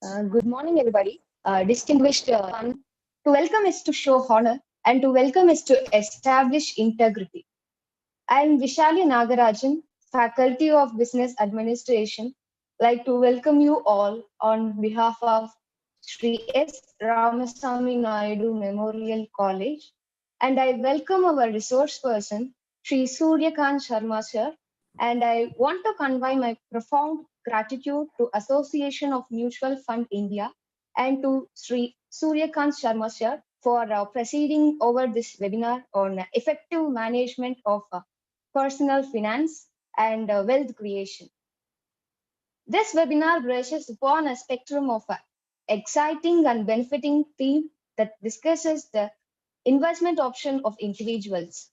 Good morning, everybody. Distinguished one. To welcome is to show honor, and to welcome is to establish integrity. I am Vishali Nagarajan, Faculty of Business Administration. Like to welcome you all on behalf of Sri S. Ramasamy Naidu Memorial College, and I welcome our resource person, Sri Suryakant Sharma sir, and I want to convey my profound gratitude to Association of Mutual Fund India and to Sri Suryakant Sharma sir for presiding over this webinar on effective management of personal finance and wealth creation. This webinar brushes upon a spectrum of exciting and benefiting theme that discusses the investment option of individuals.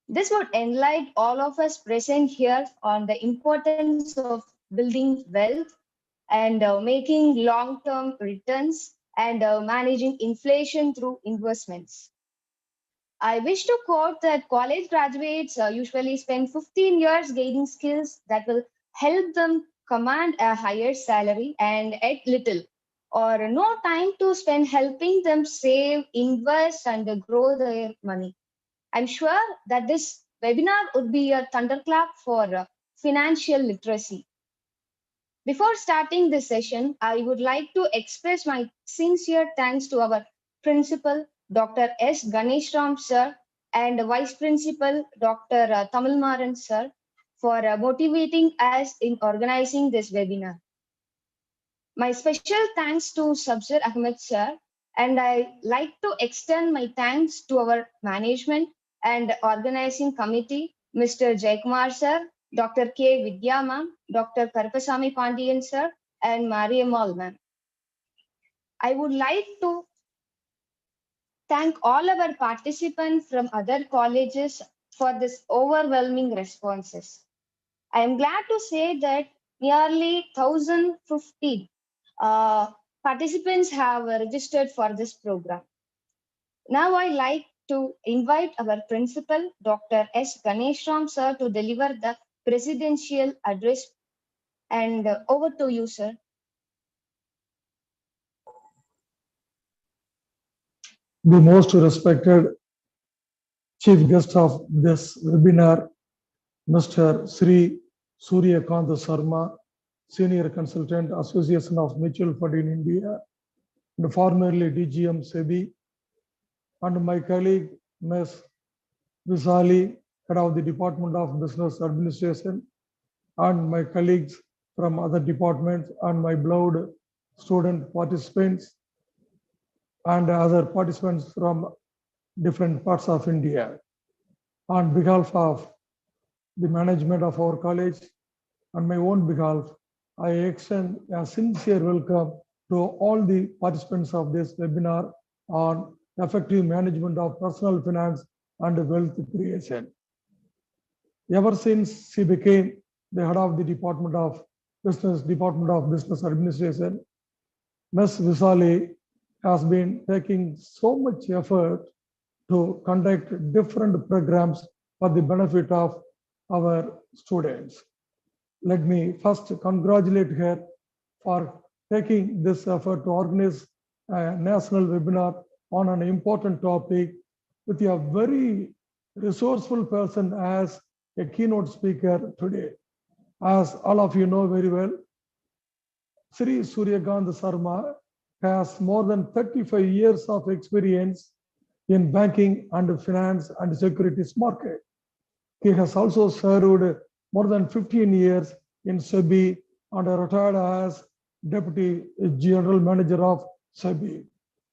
This would enlighten all of us present here on the importance of building wealth and making long-term returns and managing inflation through investments. I wish to quote that college graduates usually spend 15 years gaining skills that will help them command a higher salary and yet little or no time to spend helping them save, invest, and grow their money. I'm sure that this webinar would be a thunderclap for financial literacy. Before starting this session, I would like to express my sincere thanks to our principal, Dr. S. Ganeshram sir, and Vice Principal, Dr. Tamilnadu sir, for motivating us in organizing this webinar. My special thanks to Sabzir Ahmed sir, and I like to extend my thanks to our management and organizing committee, Mr. Jaikumar sir, Dr. K. Vidya ma'am, Dr. Karpasamy Pandian sir, and Mariamal ma'am. I would like to thank all our participants from other colleges for this overwhelming responses. I am glad to say that nearly 1,050 participants have registered for this program. Now I like to invite our principal, Dr. S. Ganeshram sir, to deliver the presidential address. And over to you, sir. The most respected chief guest of this webinar, Mr. Sri Suryakant Sharma, Senior Consultant, Association of Mutual Fund in India, and formerly DGM SEBI, and my colleague, Ms. Visali, Head of the Department of Business Administration, and my colleagues from other departments, and my beloved student participants, and other participants from different parts of India. On behalf of the management of our college, on my own behalf, I extend a sincere welcome to all the participants of this webinar on effective management of personal finance and wealth creation. Ever since she became the head of the Department of Business Administration, Ms. Visali has been taking so much effort to conduct different programs for the benefit of our students. Let me first congratulate her for taking this effort to organize a national webinar on an important topic with a very resourceful person as a keynote speaker today. As all of you know very well, Sri Suryakant Sharma has more than 35 years of experience in banking and finance and securities market. He has also served more than 15 years in SEBI and retired as Deputy General Manager of SEBI.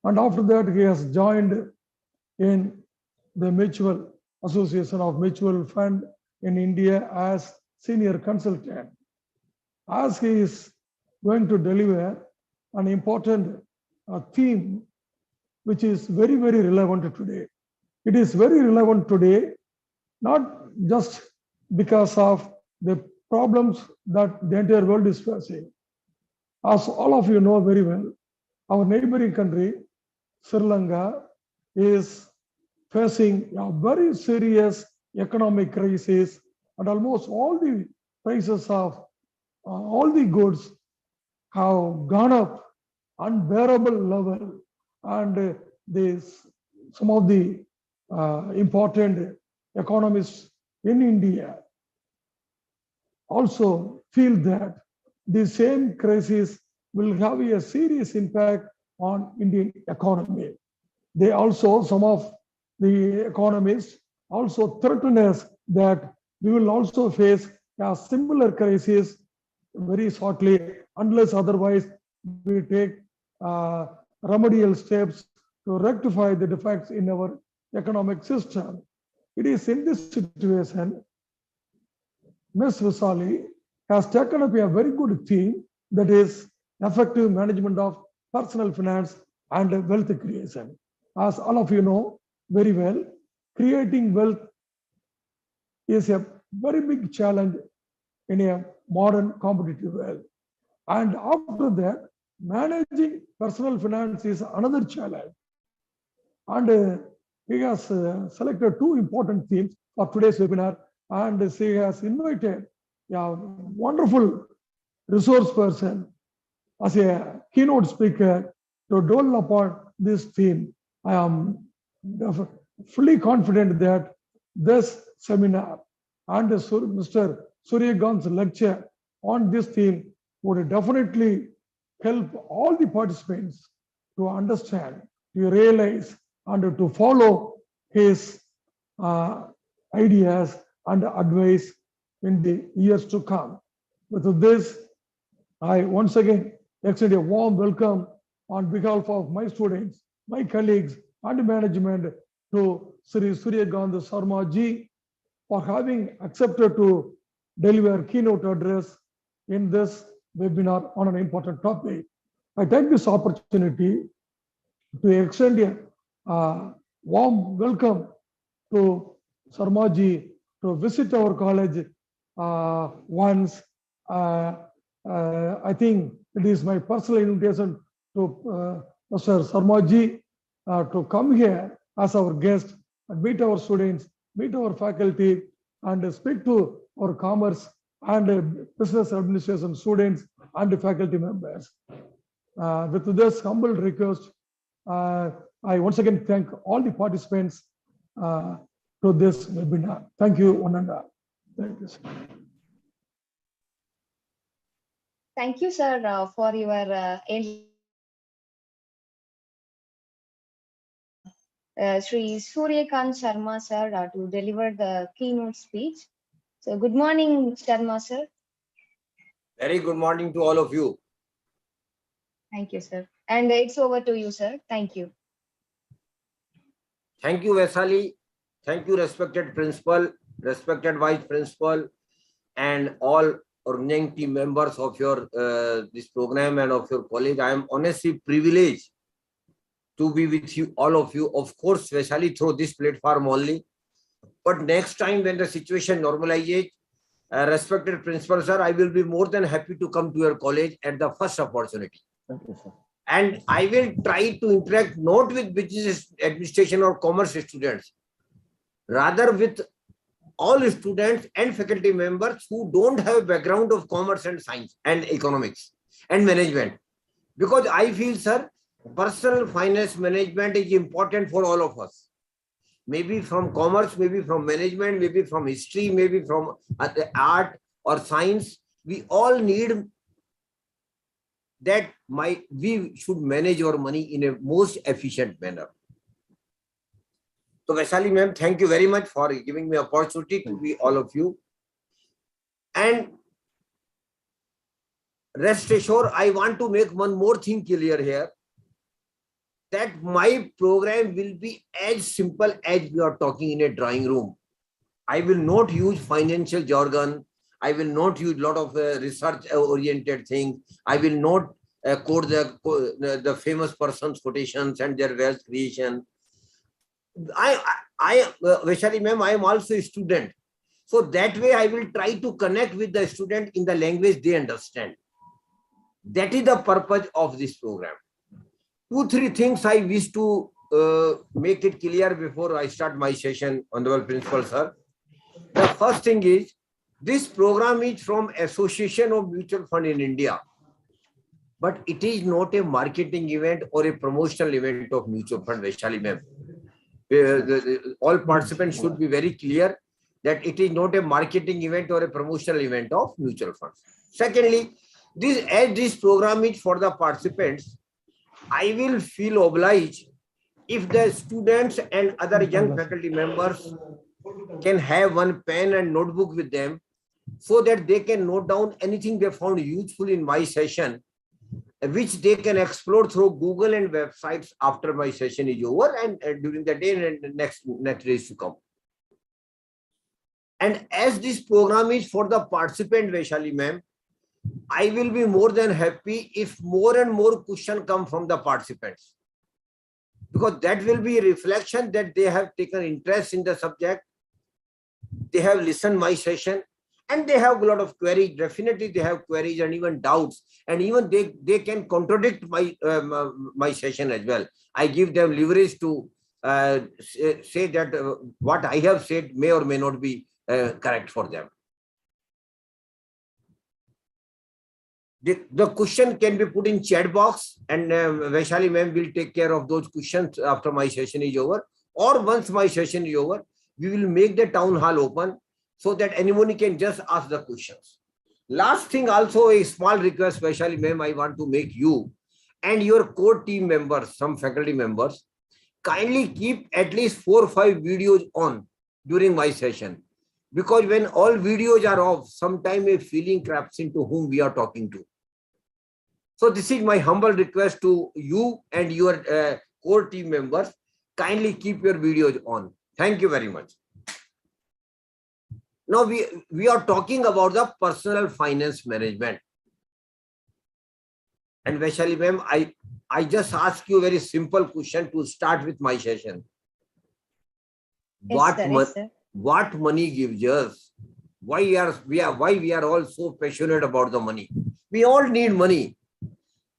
And after that, he has joined in the Mutual Association of Mutual Fund in India as Senior Consultant. As he is going to deliver an important theme which is very, very relevant today. It is very relevant today, not just because of the problems that the entire world is facing. As all of you know very well, our neighboring country, Sri Lanka, is facing a very serious economic crisis, and almost all the prices of all the goods have gone up unbearable level, and some of the important economists in India also feel that the same crisis will have a serious impact on Indian economy. They also, some of the economists also threaten us that we will also face a similar crisis very shortly, unless otherwise we take remedial steps to rectify the defects in our economic system. It is in this situation, Ms. Vasali has taken up a very good theme, that is effective management of personal finance and wealth creation. As all of you know very well, creating wealth is a very big challenge in a modern competitive world. And after that, managing personal finance is another challenge. And he has selected two important themes for today's webinar, and she has invited a wonderful resource person as a keynote speaker to dwell upon this theme. I am fully confident that this seminar and Mr. Suryakant's lecture on this theme would definitely help all the participants to understand, to realize, and to follow his ideas and advice in the years to come. With this, I once again extend a warm welcome on behalf of my students, my colleagues, and management to Sri Suryakant Sharma ji for having accepted to deliver keynote address in this webinar on an important topic. I take this opportunity to extend a warm welcome to Sharma ji to visit our college once. I think it is my personal invitation to Mr. Sharma ji to come here as our guest and meet our students, meet our faculty, and speak to our commerce and business administration students and faculty members. With this humble request, I once again thank all the participants to this webinar. Thank you, one and all. Thank you, sir. Thank you, sir, for your Sri Suryakant Sharma, sir, to deliver the keynote speech. So, good morning, Sharma, sir. Very good morning to all of you. Thank you, sir. And it's over to you, sir. Thank you. Thank you, Vaisali. Thank you, respected principal, respected vice principal, and all organizing team members of your this program and of your college. I am honestly privileged to be with you, all of you. Of course, especially through this platform only. But next time when the situation normalizes, respected principal, sir, I will be more than happy to come to your college at the first opportunity. Thank you, sir. And I will try to interact not with business administration or commerce students, rather with all students and faculty members who don't have a background of commerce and science and economics and management. Because I feel, sir, personal finance management is important for all of us. Maybe from commerce, maybe from management, maybe from history, maybe from art or science. We all need that we should manage our money in a most efficient manner. So Vaisali ma'am, thank you very much for giving me opportunity to be all of you. And rest assured, I want to make one more thing clear here, that my program will be as simple as we are talking in a drawing room. I will not use financial jargon. I will not use a lot of research-oriented things. I will not quote the famous person's quotations and their wealth creation. Vaishali ma'am, I am also a student. So that way I will try to connect with the student in the language they understand. That is the purpose of this program. 2-3 things I wish to make it clear before I start my session, Honorable Principal Sir. The first thing is, this program is from Association of Mutual Fund in India. but it is not a marketing event or a promotional event of mutual fund, Vaishali ma'am. All participants should be very clear that it is not a marketing event or a promotional event of mutual funds. Secondly, as this program is for the participants, I will feel obliged if the students and other young faculty members can have one pen and notebook with them so that they can note down anything they found useful in my session, which they can explore through Google and websites after my session is over and during the day and next days to come. And as this program is for the participant, Vaishali ma'am, I will be more than happy if more and more questions come from the participants, because that will be a reflection that they have taken interest in the subject, they have listened my session, and they have a lot of queries. Definitely they have queries and even doubts, and even they can contradict my my session as well. I give them leverage to say that what I have said may or may not be correct for them. The question can be put in chat box, and Vaishali ma'am will take care of those questions after my session is over, or once my session is over, we will make the town hall open so that anyone can just ask the questions. Last thing, also a small request, Vaishali ma'am, I want to make you and your core team members, some faculty members, kindly keep at least 4 or 5 videos on during my session. Because when all videos are off, sometimes a feeling creeps into whom we are talking to. So this is my humble request to you and your core team members. Kindly keep your videos on. Thank you very much. Now we are talking about the personal finance management. And Vaishali ma'am, I just ask you a very simple question to start with my session. What money gives us? Why we are all so passionate about the money? We all need money.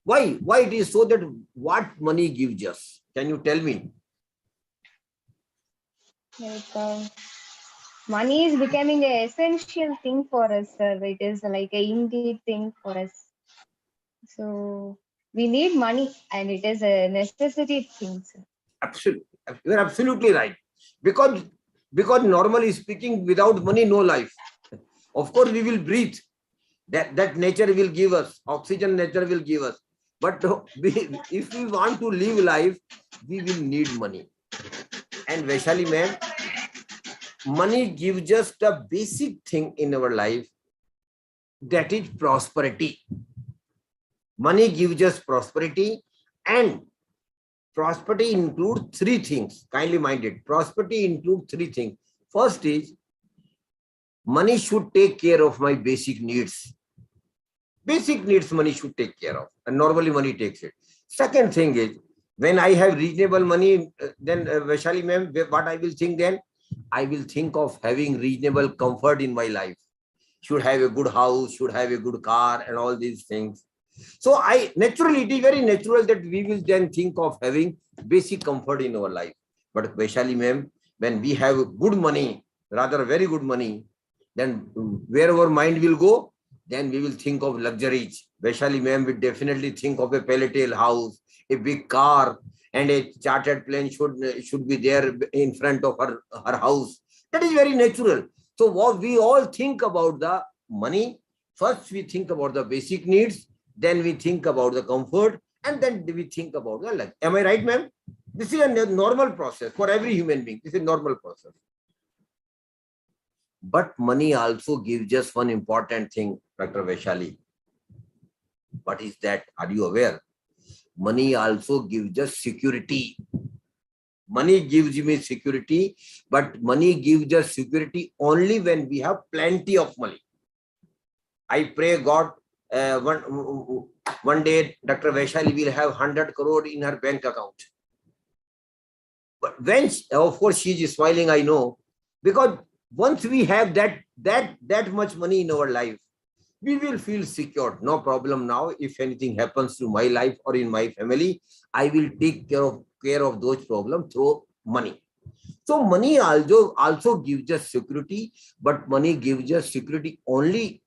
Why it is so that what money gives us? Can you tell me? Money is becoming an essential thing for us, sir. It is like a indeed thing for us. So we need money, and it is a necessity thing, sir. Absolutely, you're absolutely right. Because normally speaking, without money, no life. Of course, we will breathe. That nature will give us oxygen. Nature will give us. But if we want to live life, we will need money. And Vaishali ma'am, money gives us the basic thing in our life, that is prosperity. Money gives us prosperity, and prosperity includes 3 things. Kindly mind it. Prosperity includes 3 things. First is, money should take care of my basic needs. Basic needs money should take care of, and normally money takes it. Second thing is, when I have reasonable money, then Vaishali ma'am, what I will think then? I will think of having reasonable comfort in my life. Should have a good house, should have a good car, and all these things. So naturally, it is very natural that we will then think of having basic comfort in our life. But Vaishali ma'am, when we have good money, rather very good money, then where our mind will go, then we will think of luxuries. Vaishali ma'am will definitely think of a palatial house, a big car, and a chartered plane should be there in front of her house. That is very natural. So what we all think about the money, first we think about the basic needs, then we think about the comfort, and then we think about the luxury. Am I right, ma'am? This is a normal process for every human being. This is a normal process. But money also gives us one important thing, Dr. Vaishali. What is that? Are you aware? Money also gives us security. Money gives me security, but money gives us security only when we have plenty of money. I pray God, one day Dr. Vaishali will have 100 crore in her bank account. But when, of course, she is smiling, I know, because once we have that much money in our life, we will feel secure. No problem now. If anything happens to my life or in my family, I will take care of those problems through money. So money also gives us security, but money gives us security only,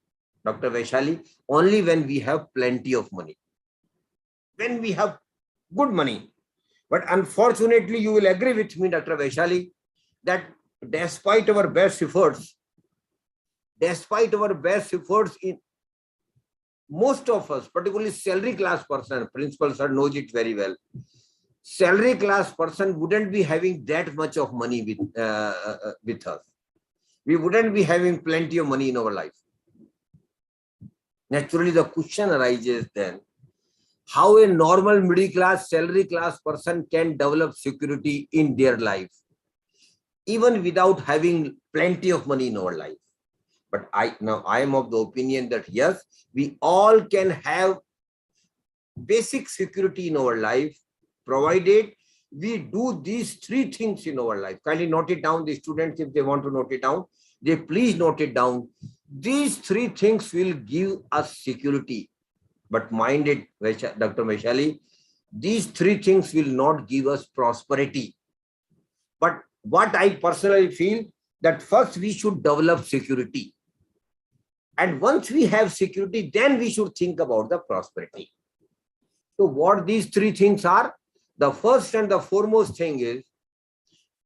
Dr. Vaishali, only when we have plenty of money. when we have good money. But unfortunately, you will agree with me, Dr. Vaishali, that despite our best efforts, in most of us, particularly salary class person, principal sir knows it very well, salary class person wouldn't be having that much of money with us. We wouldn't be having plenty of money in our life. Naturally, the question arises then, how a normal middle class, salary class person can develop security in their life, even without having plenty of money in our life. But I am of the opinion that yes, we all can have basic security in our life, provided we do these three things in our life. Kindly note it down, the students, if they want to note it down, they please note it down. These three things will give us security. But mind it, Dr. Vaishali, these three things will not give us prosperity. But what I personally feel, that first we should develop security. And once we have security, then we should think about the prosperity. So what these three things are? The first and the foremost thing is,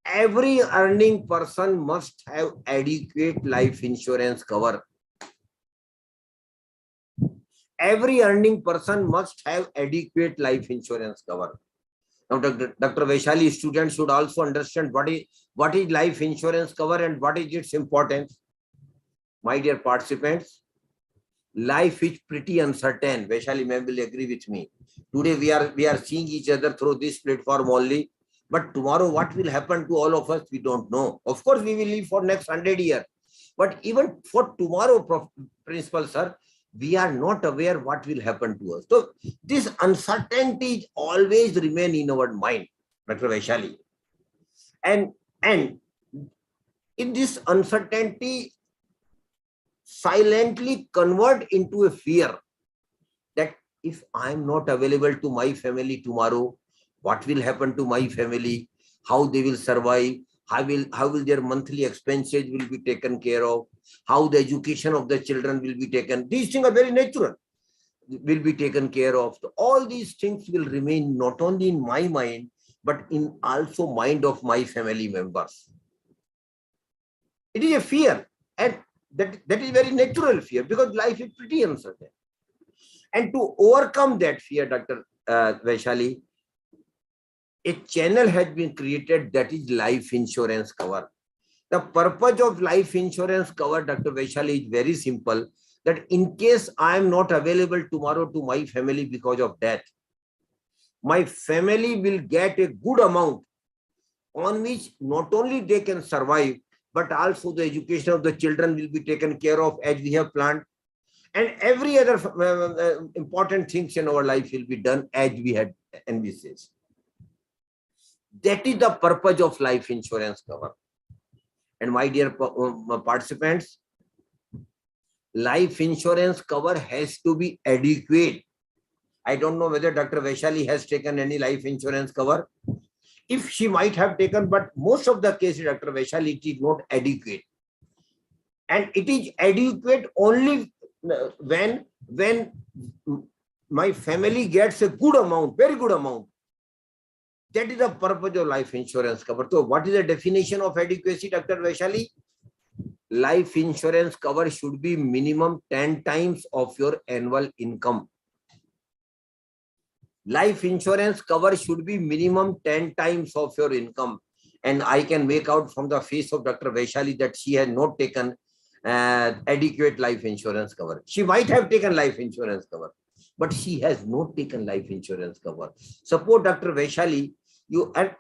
every earning person must have adequate life insurance cover. Every earning person must have adequate life insurance cover. Now, Dr. Vaishali, students should also understand what is life insurance cover and what is its importance. My dear participants, life is pretty uncertain. Vaishali ma'am will agree with me. Today we are seeing each other through this platform only. But tomorrow what will happen to all of us, we don't know. Of course, we will live for next 100 years. But even for tomorrow, Principal Sir, we are not aware what will happen to us. So this uncertainty always remain in our mind, Dr. Vaishali. And in this uncertainty, silently convert into a fear that if I am not available to my family tomorrow, what will happen to my family? How they will survive? How will their monthly expenses will be taken care of? How the education of the children will be taken? These things are very natural. Will be taken care of. So all these things will remain not only in my mind, but in also mind of my family members. It is a fear, and that is very natural fear, because life is pretty uncertain. And to overcome that fear, Dr. Vaishali, a channel has been created, that is life insurance cover. The purpose of life insurance cover, Dr. Vaishali, is very simple, that in case I am not available tomorrow to my family because of death, my family will get a good amount on which not only they can survive, but also the education of the children will be taken care of as we have planned. And every other important things in our life will be done as we had envisaged. That is the purpose of life insurance cover. And my dear participants, life insurance cover has to be adequate. I don't know whether Dr. Vaishali has taken any life insurance cover. If she might have taken, but most of the cases, Dr. Vaishali, it is not adequate. And it is adequate only when my family gets a good amount, very good amount. That is the purpose of life insurance cover. So what is the definition of adequacy, Dr. Vaishali? Life insurance cover should be minimum 10 times of your annual income. Life insurance cover should be minimum 10 times of your income. And I can make out from the face of Dr. Vaishali that she has not taken adequate life insurance cover. She might have taken life insurance cover, but she has not taken life insurance cover. Suppose, Dr. Vaishali,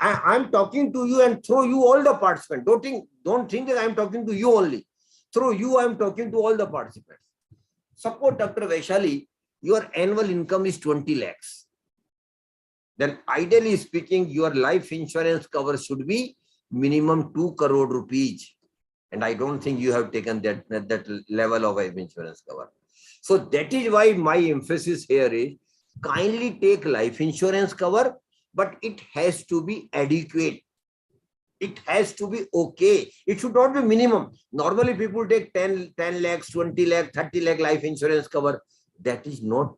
I'm talking to you and through you all the participants. Don't think that I'm talking to you only. Through you, I'm talking to all the participants. Suppose, Dr. Vaishali, your annual income is 20 lakhs. Then ideally speaking, your life insurance cover should be minimum 2 crore rupees. And I don't think you have taken that level of life insurance cover. So that is why my emphasis here is, kindly take life insurance cover, but it has to be adequate. It has to be okay. It should not be minimum. Normally people take 10 lakhs, 20 lakh, 30 lakh life insurance cover. That is not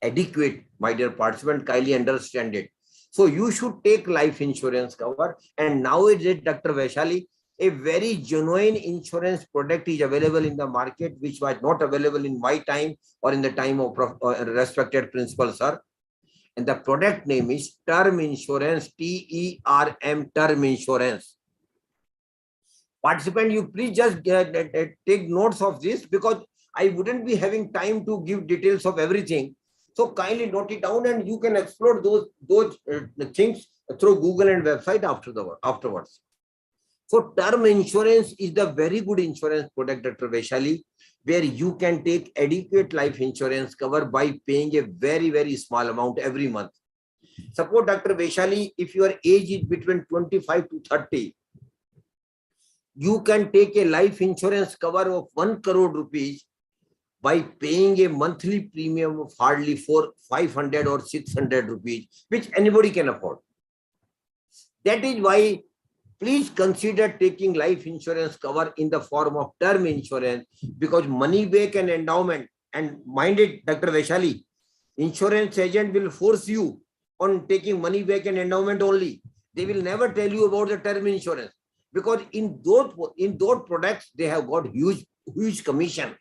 adequate, my dear participant, kindly understand it. So you should take life insurance cover. And nowadays, Dr. Vaishali, a very genuine insurance product is available in the market, which was not available in my time or in the time of respected principal, sir. And the product name is term insurance, TERM, term insurance. Participant, you please just take notes of this, because I wouldn't be having time to give details of everything. So kindly note it down, and you can explore those things through Google and website afterwards. So term insurance is the very good insurance product, Dr. Vaishali, where you can take adequate life insurance cover by paying a very, very small amount every month. Suppose, Dr. Vaishali, if your age is between 25 to 30, you can take a life insurance cover of 1 crore rupees by paying a monthly premium of hardly 500 or 600 rupees, which anybody can afford. That is why please consider taking life insurance cover in the form of term insurance, because money back and endowment, and mind it, Dr. Vaishali, insurance agent will force you on taking money back and endowment only. They will never tell you about the term insurance, because in those products, they have got huge commission.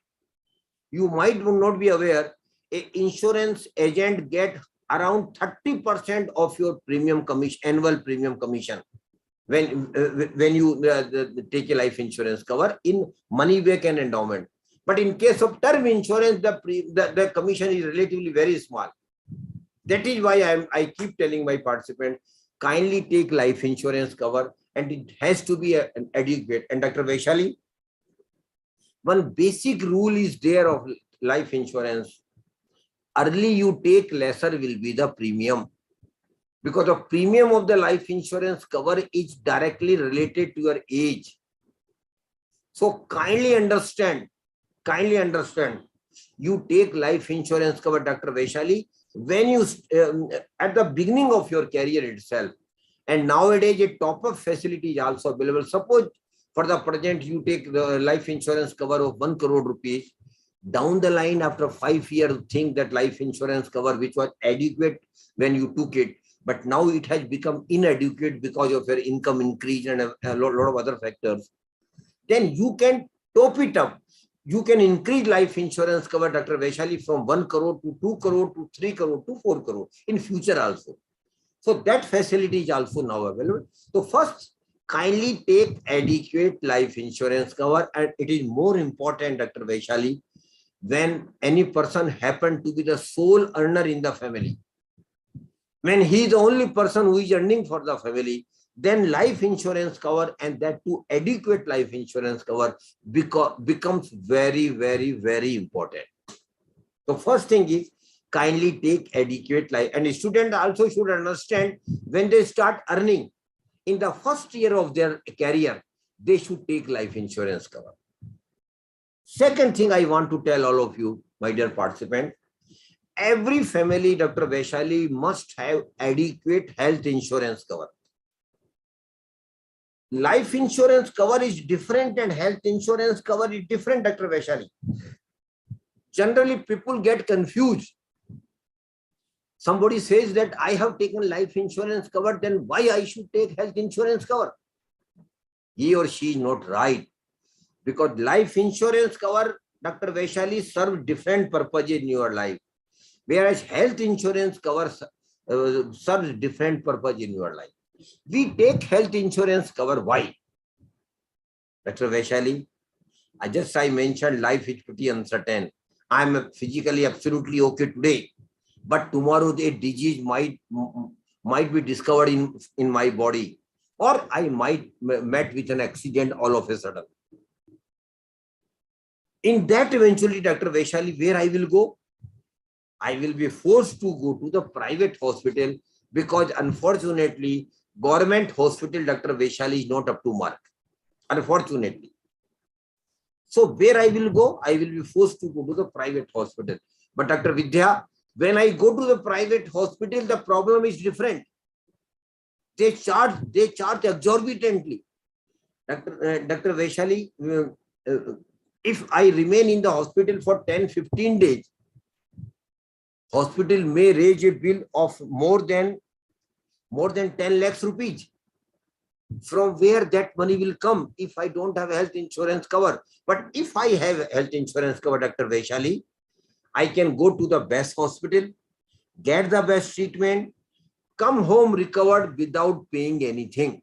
You might not be aware, an insurance agent get around 30% of your premium commission, annual premium commission, when you take a life insurance cover in money back and endowment. But in case of term insurance, the commission is relatively very small. That is why I keep telling my participants, kindly take life insurance cover, and it has to be an adequate. And Dr. Vaishali, one basic rule is there of life insurance. Early you take, lesser will be the premium, because the premium of the life insurance cover is directly related to your age. So kindly understand, you take life insurance cover, Dr. Vaishali, when you at the beginning of your career itself. And nowadays a top-up facility is also available. Suppose for the present you take the life insurance cover of 1 crore rupees. Down the line, after 5 years, think that life insurance cover, which was adequate when you took it, but now it has become inadequate because of your income increase and a lot of other factors. Then you can top it up. You can increase life insurance cover, Dr. Vaishali, from 1 crore to 2 crore to 3 crore to 4 crore in future also. So that facility is also now available. So first, kindly take adequate life insurance cover, and it is more important, Dr. Vaishali, when any person happened to be the sole earner in the family. When he is the only person who is earning for the family, then life insurance cover, and that too adequate life insurance cover, becomes very, very, very important. The first thing is, kindly take adequate life. And a student also should understand, when they start earning in the first year of their career, they should take life insurance cover. Second thing I want to tell all of you, my dear participant, every family, Dr. Vaishali, must have adequate health insurance cover. Life insurance cover is different and health insurance cover is different, Dr. Vaishali. Generally, people get confused. Somebody says that I have taken life insurance cover, then why I should take health insurance cover? He or she is not right. Because life insurance cover, Dr. Vaishali, serve different purposes in your life, whereas health insurance cover serves different purpose in your life. We take health insurance cover. Why? Dr. Vaishali, I mentioned life is pretty uncertain. I am physically absolutely okay today, but tomorrow a disease might be discovered in my body, or I might met with an accident all of a sudden. In that eventually, Dr. Vaishali, where I will go? I will be forced to go to the private hospital, because unfortunately, government hospital, Dr. Vaishali, is not up to mark. Unfortunately. So where I will go? I will be forced to go to the private hospital. But Dr. Vidya, when I go to the private hospital, the problem is different. They charge exorbitantly. Dr. Vaishali, if I remain in the hospital for 10-15 days, Hospital may raise a bill of more than 10 lakhs rupees. From where that money will come if I don't have health insurance cover? But if I have health insurance cover, Dr. Vaishali, I can go to the best hospital, get the best treatment, come home recovered without paying anything.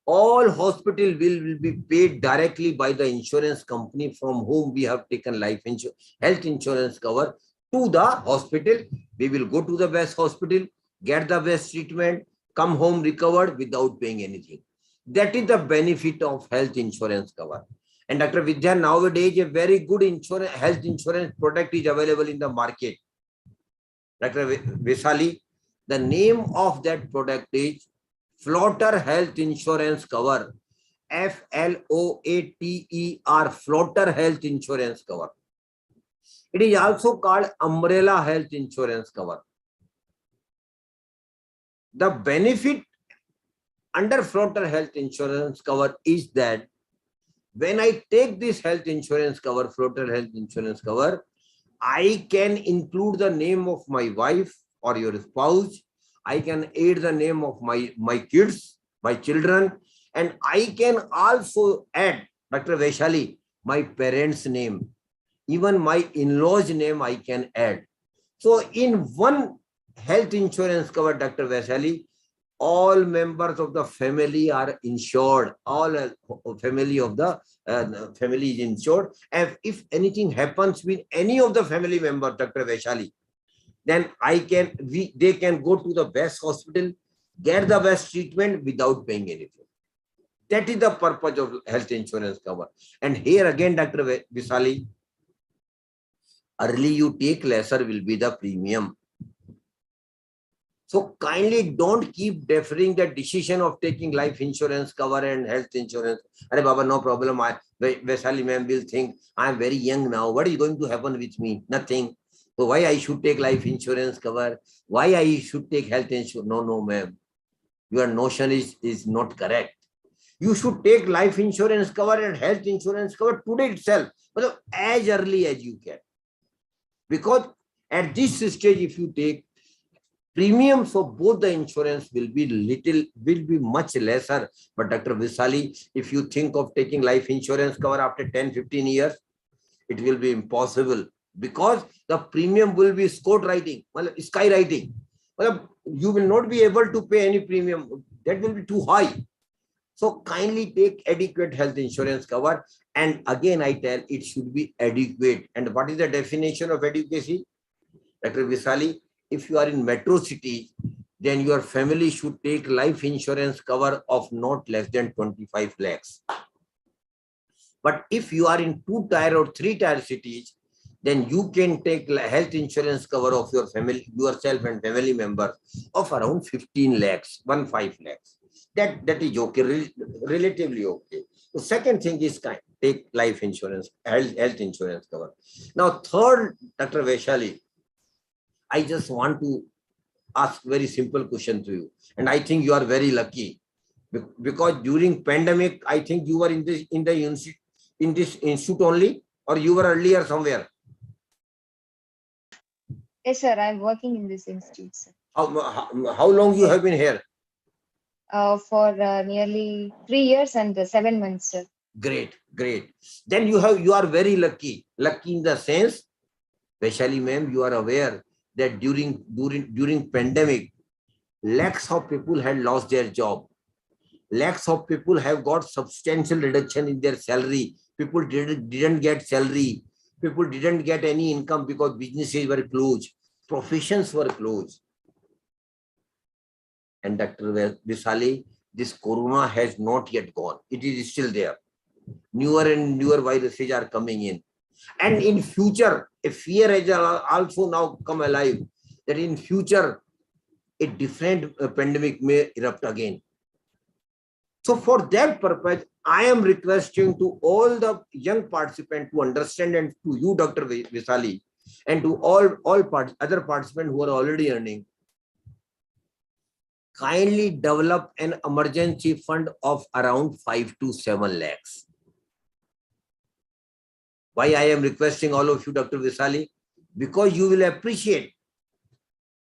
All hospital will be paid directly by the insurance company from whom we have taken health insurance cover to the hospital. We will go to the best hospital, get the best treatment, come home recovered without paying anything. That is the benefit of health insurance cover. And Dr. Vidya, nowadays a very good health insurance product is available in the market. Dr. Vaishali, the name of that product is Floater Health Insurance Cover. FLOATER, Floater Health Insurance Cover. It is also called Umbrella Health Insurance Cover. The benefit under Floater Health Insurance Cover is that when I take this health insurance cover, Floater Health Insurance Cover, I can include the name of my wife or your spouse. I can add the name of my kids, my children, and I can also add, Dr. Vaishali, my parents' name, even my in-laws' name I can add. So in one health insurance cover, Dr. Vaishali, all members of the family are insured. All family of the family is insured. And if anything happens with any of the family members, Dr. Vaishali, then they can go to the best hospital, get the best treatment without paying anything. That is the purpose of health insurance cover. And here again, Dr. Vaishali, early you take, lesser will be the premium. So kindly don't keep deferring the decision of taking life insurance cover and health insurance. Arey Baba, no problem. Vaishali ma'am will think, I am very young now. What is going to happen with me? Nothing. So why I should take life insurance cover? Why I should take health insurance? No, ma'am. Your notion is not correct. You should take life insurance cover and health insurance cover today itself, but as early as you can. Because at this stage, if you take, premiums of both the insurance will be much lesser. But Dr. Vaishali, if you think of taking life insurance cover after 10-15 years, it will be impossible because the premium will be skywriting. You will not be able to pay any premium. That will be too high. So kindly take adequate health insurance cover. And again, I tell it should be adequate. And what is the definition of adequacy? Dr. Vaishali, if you are in metro city, then your family should take life insurance cover of not less than 25 lakhs. But if you are in 2-tier or 3-tier cities, then you can take health insurance cover of your family, yourself and family members of around 15 lakhs, 15 lakhs. That is okay, relatively okay. The second thing is take life insurance, health insurance cover. Now, third, Dr. Vaishali, I just want to ask very simple question to you. And I think you are very lucky because during pandemic, I think you were in this institute only, or you were earlier somewhere? Yes, sir. I'm working in this institute, sir. How long you have been here? For nearly 3 years and 7 months, sir. Great. Then you are very lucky. Lucky in the sense, Vaishali ma'am, you are aware that during pandemic, lakhs of people had lost their job. Lakhs of people have got substantial reduction in their salary. People didn't get salary. People didn't get any income because businesses were closed. Professions were closed. And Dr. Vaishali, this corona has not yet gone. It is still there. Newer and newer viruses are coming in. And in future, a fear has also now come alive that in future, a different pandemic may erupt again. So for that purpose, I am requesting to all the young participants to understand, and to you, Dr. Vaishali, and to all other participants who are already earning, kindly develop an emergency fund of around 5 to 7 lakhs. Why I am requesting all of you, Dr. Vaishali? because you will appreciate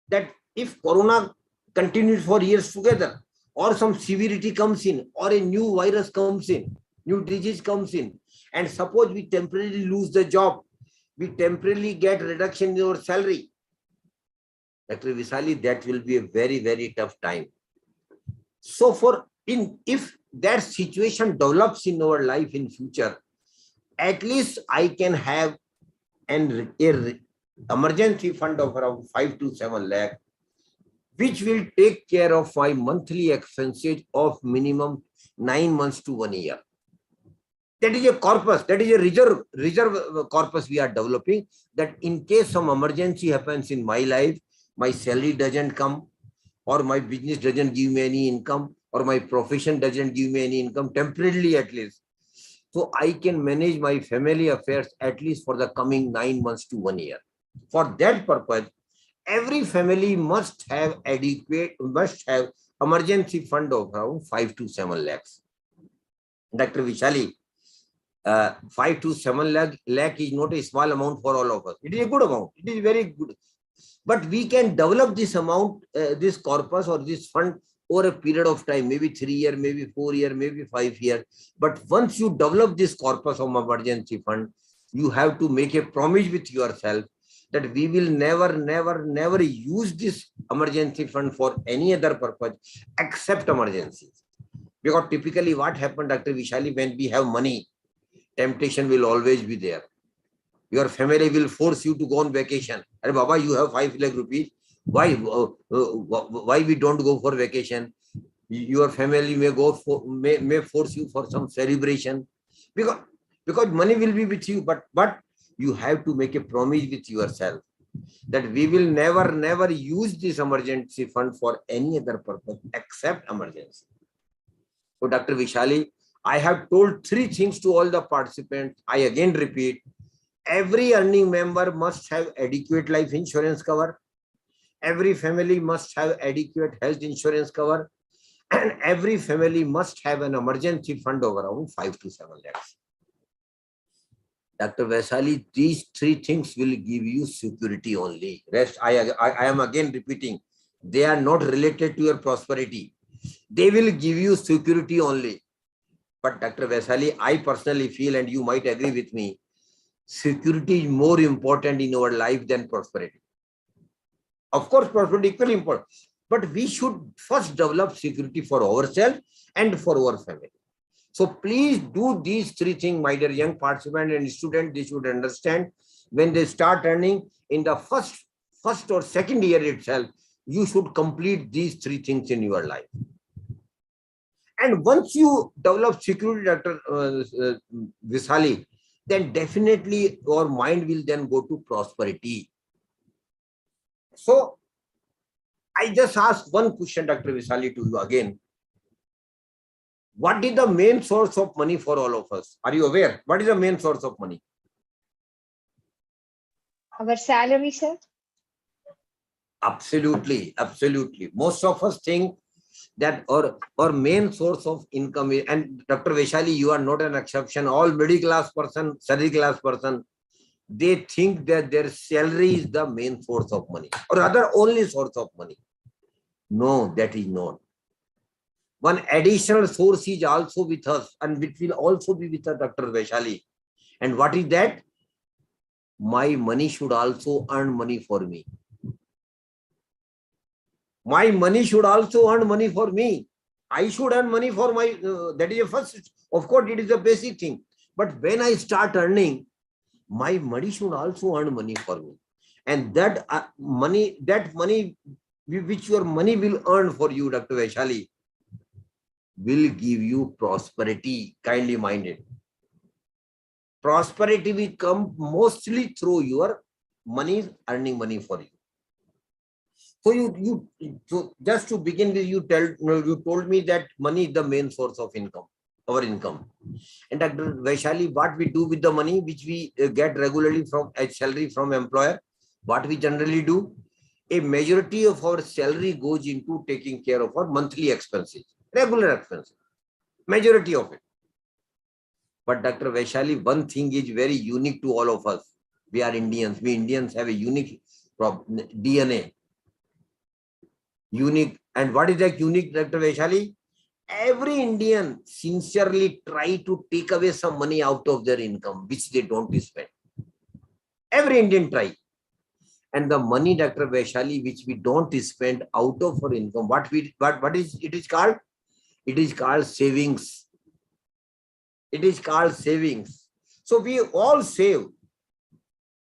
that if Corona continues for years together, or some severity comes in, or a new virus comes in, new disease comes in, and suppose we temporarily lose the job, we temporarily get reduction in our salary, Dr. Visali, that will be a very, very tough time. So if that situation develops in our life in future, at least I can have an emergency fund of around 5 to 7 lakh, which will take care of my monthly expenses of minimum 9 months to 1 year. That is a corpus, that is a reserve corpus we are developing, that in case some emergency happens in my life, my salary doesn't come, or my business doesn't give me any income, or my profession doesn't give me any income, temporarily at least. So I can manage my family affairs at least for the coming 9 months to 1 year. For that purpose, every family must have emergency fund of around 5 to 7 lakhs. Dr. Vishali, 5 to 7 lakh is not a small amount for all of us. It is a good amount. It is very good. But we can develop this amount, this corpus or this fund over a period of time, maybe 3 years, maybe 4 years, maybe 5 years. But once you develop this corpus of emergency fund, you have to make a promise with yourself that we will never use this emergency fund for any other purpose except emergencies. Because typically what happened, Dr. Vishali, when we have money, temptation will always be there. Your family will force you to go on vacation. Hey, Baba, you have 5 lakh rupees. Why we don't go for vacation? Your family may force you for some celebration. Because money will be with you, but you have to make a promise with yourself that we will never use this emergency fund for any other purpose except emergency. So, Dr. Vishali, I have told 3 things to all the participants. I again repeat, every earning member must have adequate life insurance cover. Every family must have adequate health insurance cover. And every family must have an emergency fund of around 5 to 7 lakhs. Dr. Vaisali, these 3 things will give you security only. Rest, I am again repeating, they are not related to your prosperity. They will give you security only. But Dr. Vaisali, I personally feel, and you might agree with me, security is more important in our life than prosperity. Of course, prosperity is equally important. But we should first develop security for ourselves and for our family. So please do these 3 things, my dear young participant and student. They should understand when they start earning in the first or second year itself, you should complete these 3 things in your life. And once you develop security, Dr. Visali, then definitely your mind will then go to prosperity. So I just ask one question, Dr. Visali, to you again. What is the main source of money for all of us? Are you aware? What is the main source of money? Our salary, sir? Absolutely. Most of us think that our main source of income is, and Dr. Vaishali, you are not an exception. All middle class person, salary class person, they think that their salary is the main source of money, or rather only source of money. No, that is not. One additional source is also with us, and which will also be with us, Dr. Vaishali. And what is that? My money should also earn money for me. My money should also earn money for me. I should earn money for my, that is a first, of course, it is a basic thing. But when I start earning, my money should also earn money for me. And that money which your money will earn for you, Dr. Vaishali, will give you prosperity, kindly minded. Prosperity will come mostly through your money, earning money for you. So just to begin with, you told me that money is the main source of income, our income. And Dr. Vaishali, what we do with the money which we get regularly from a salary from employer, what we generally do, a majority of our salary goes into taking care of our monthly expenses, regular expenses, majority of it. But Dr. Vaishali, one thing is very unique to all of us. We are Indians. We Indians have a unique DNA. Unique. And what is that unique, Dr. Vaishali? Every Indian sincerely try to take away some money out of their income, which they don't spend. Every Indian try. And the money, Dr. Vaishali, which we don't spend out of our income, what is it called? It is called savings. It is called savings. So we all save.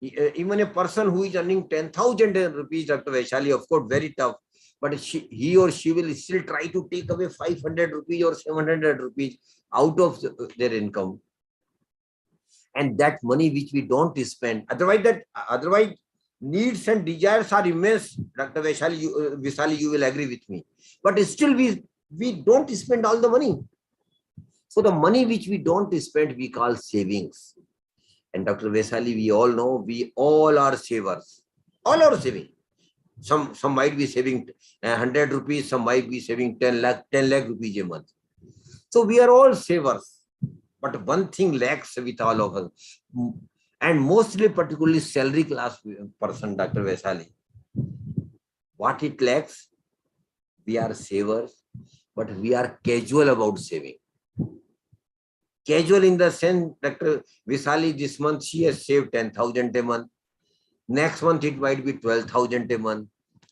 Even a person who is earning 10,000 rupees, Dr. Vaishali, of course, very tough. But he or she will still try to take away 500 rupees or 700 rupees out of their income. And that money which we don't spend, otherwise needs and desires are immense. Dr. Vaishali, you will agree with me. But still we don't spend all the money. So the money which we don't spend, we call savings. And Dr. Vaishali, we all know, we all are savers. All are saving. Some might be saving 100 rupees, some might be saving 10 lakh rupees a month. So we are all savers. But one thing lacks with all of us, and mostly particularly salary class person, Dr. Vaishali. What it lacks? We are savers, but we are casual about saving. Casual in the sense, Dr. Vaishali, this month she has saved 10,000 a month. Next month it might be 12,000 a month.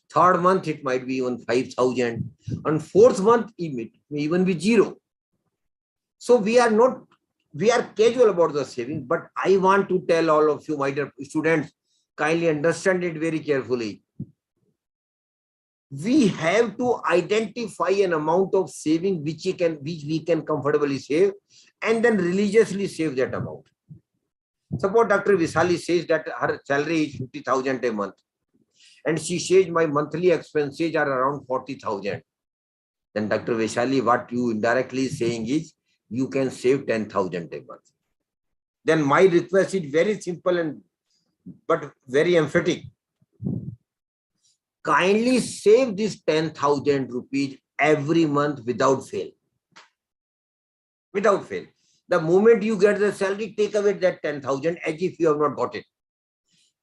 Third month it might be even 5,000. And fourth month it may even be 0. So we are casual about the saving. But I want to tell all of you, my dear students, kindly understand it very carefully. We have to identify an amount of saving which we can comfortably save, and then religiously save that amount. Suppose Dr. Vaishali says that her salary is 50,000 a month, and she says my monthly expenses are around 40,000. Then Dr. Vaishali, what you indirectly saying is you can save 10,000 a month. Then my request is very simple but very emphatic. Kindly save this 10,000 rupees every month without fail. Without fail. The moment you get the salary, take away that 10,000 as if you have not got it.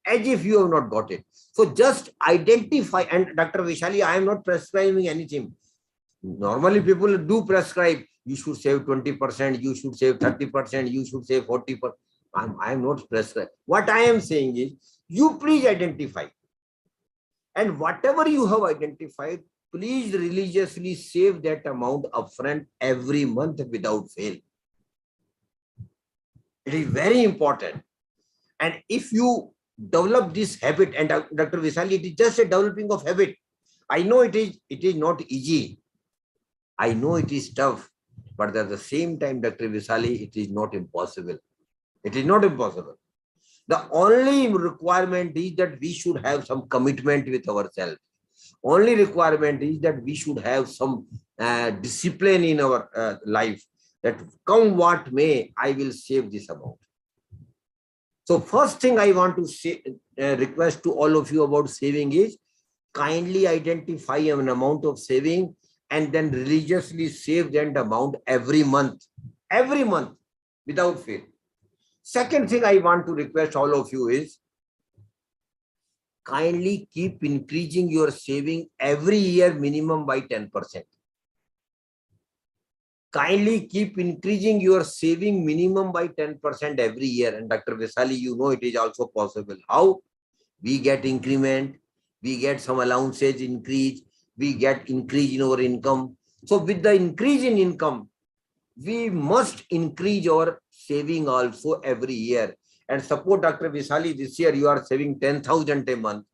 As if you have not got it. So just identify, and Dr. Vaishali, I am not prescribing anything. Normally people do prescribe, you should save 20%, you should save 30%, you should save 40%. I am not prescribing. What I am saying is, you please identify. And whatever you have identified, please religiously save that amount upfront every month without fail. It is very important. And if you develop this habit, and Dr. Vaishali, it is just a developing of habit. I know it is not easy. I know it is tough, but at the same time, Dr. Vaishali, it is not impossible. It is not impossible. The only requirement is that we should have some commitment with ourselves. Only requirement is that we should have some discipline in our life, that come what may, I will save this amount. So first thing I want to say, request to all of you about saving is, kindly identify an amount of saving and then religiously save that amount every month without fail. Second thing I want to request all of you is, kindly keep increasing your saving every year minimum by 10%. Kindly keep increasing your saving minimum by 10% every year. And Dr. Vaishali, you know it is also possible. How? We get increment, we get some allowances increase, we get increase in our income. So with the increase in income, we must increase our saving also every year. And suppose, Dr. Vaishali, this year you are saving 10,000 a month,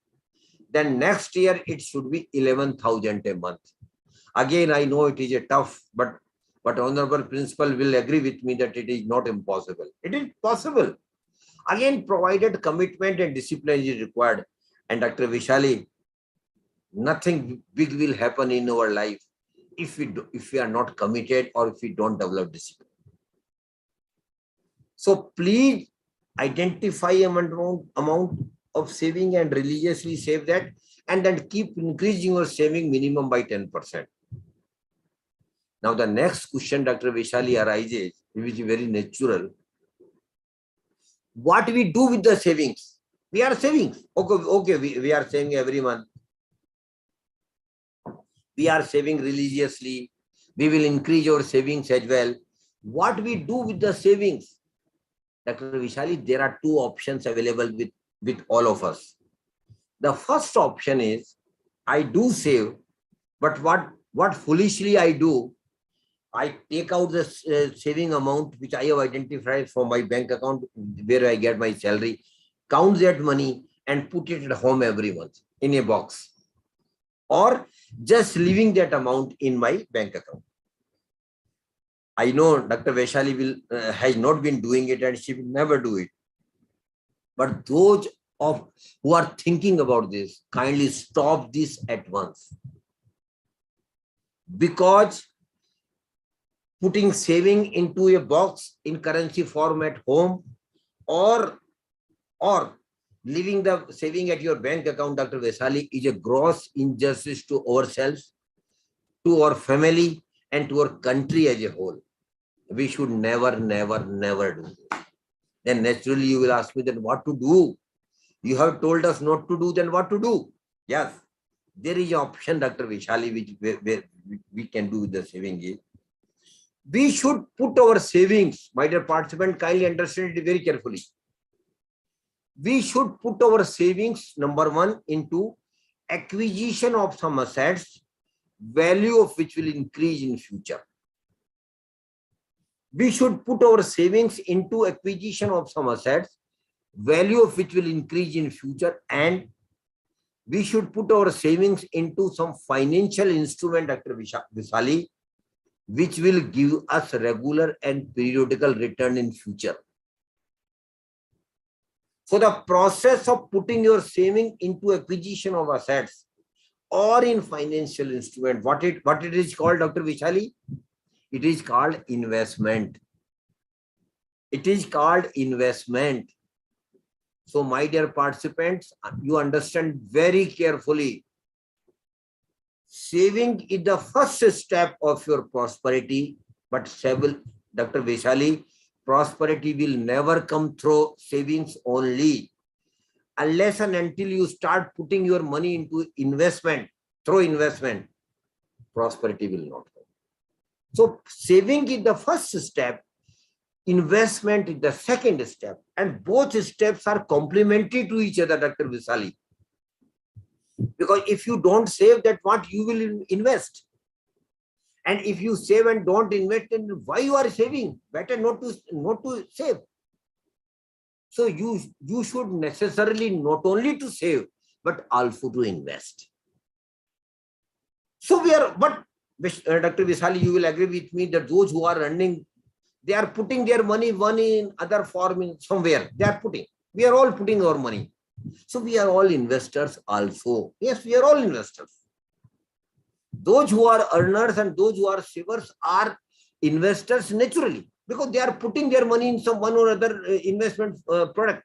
then next year it should be 11,000 a month. Again, I know it is a tough, but Honorable Principal will agree with me that it is not impossible. It is possible. Again, provided commitment and discipline is required. And Dr. Vaishali, nothing big will happen in our life if we are not committed or if we don't develop discipline. So please identify amount of saving and religiously save that, and then keep increasing your saving minimum by 10%. Now the next question, Dr. Vaishali, arises, which is very natural. What we do with the savings? We are saving. Okay, we are saving every month. We are saving religiously. We will increase our savings as well. What we do with the savings? Dr. Vishali, there are two options available with all of us. The first option is, I do save, but what foolishly I do, I take out the saving amount which I have identified from my bank account where I get my salary, count that money and put it at home every month in a box, or just leaving that amount in my bank account. I know Dr. Vaishali has not been doing it and she will never do it. But those who are thinking about this, kindly stop this at once. Because putting saving into a box in currency form at home or leaving the saving at your bank account, Dr. Vaishali, is a gross injustice to ourselves, to our family, and to our country as a whole. We should never do this. Then naturally you will ask me, then what to do? You have told us not to do, then what to do? Yes, there is an option, Dr. Vishali, which we can do with the saving. We should put our savings, my dear participant, kindly understand it very carefully. We should put our savings, number one, into acquisition of some assets, value of which will increase in future. We should put our savings into acquisition of some assets, value of which will increase in future, and we should put our savings into some financial instrument, Dr. Vishali, which will give us regular and periodical return in future. So the process of putting your saving into acquisition of assets or in financial instrument, what it is called, Dr. Vishali? It is called investment. It is called investment. So my dear participants, you understand very carefully. Saving is the first step of your prosperity, but Dr. Vaishali, prosperity will never come through savings only. Unless and until you start putting your money into investment, through investment, prosperity will not come. So saving is the first step, investment is the second step, and both steps are complementary to each other, Dr. Vaishali. Because if you don't save, that what you will invest. And if you save and don't invest, then why you are saving? Better not to save. So you should necessarily not only to save, but also to invest. So but Dr. Vishali, you will agree with me that those who are earning, they are putting their money in other form in somewhere. They are putting. We are all putting our money. So we are all investors also. Yes, we are all investors. Those who are earners and those who are savers are investors naturally, because they are putting their money in some one or other investment product.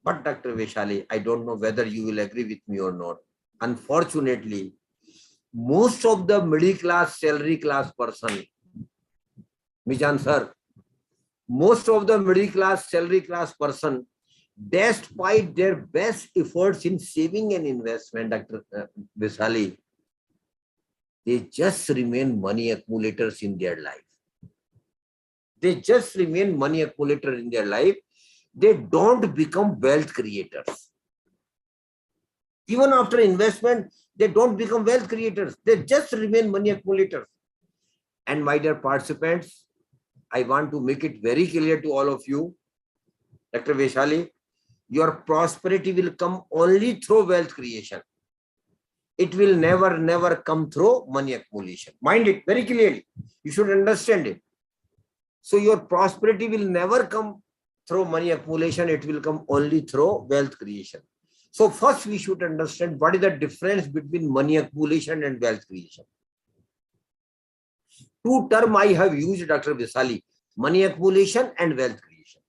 But Dr. Vaishali, I don't know whether you will agree with me or not. Unfortunately, most of the middle class, salary class person, Michan sir, most of the middle class, salary class person, despite their best efforts in saving and investment, Dr. Vaishali, they just remain money accumulators in their life. They just remain money accumulators in their life. They don't become wealth creators. Even after investment, they don't become wealth creators. They just remain money accumulators. And my dear participants, I want to make it very clear to all of you, Dr. Vaishali, your prosperity will come only through wealth creation. It will never come through money accumulation. Mind it very clearly. You should understand it. So your prosperity will never come through money accumulation. It will come only through wealth creation. So first we should understand what is the difference between money accumulation and wealth creation. Two terms I have used, Dr. Vaishali, money accumulation and wealth creation.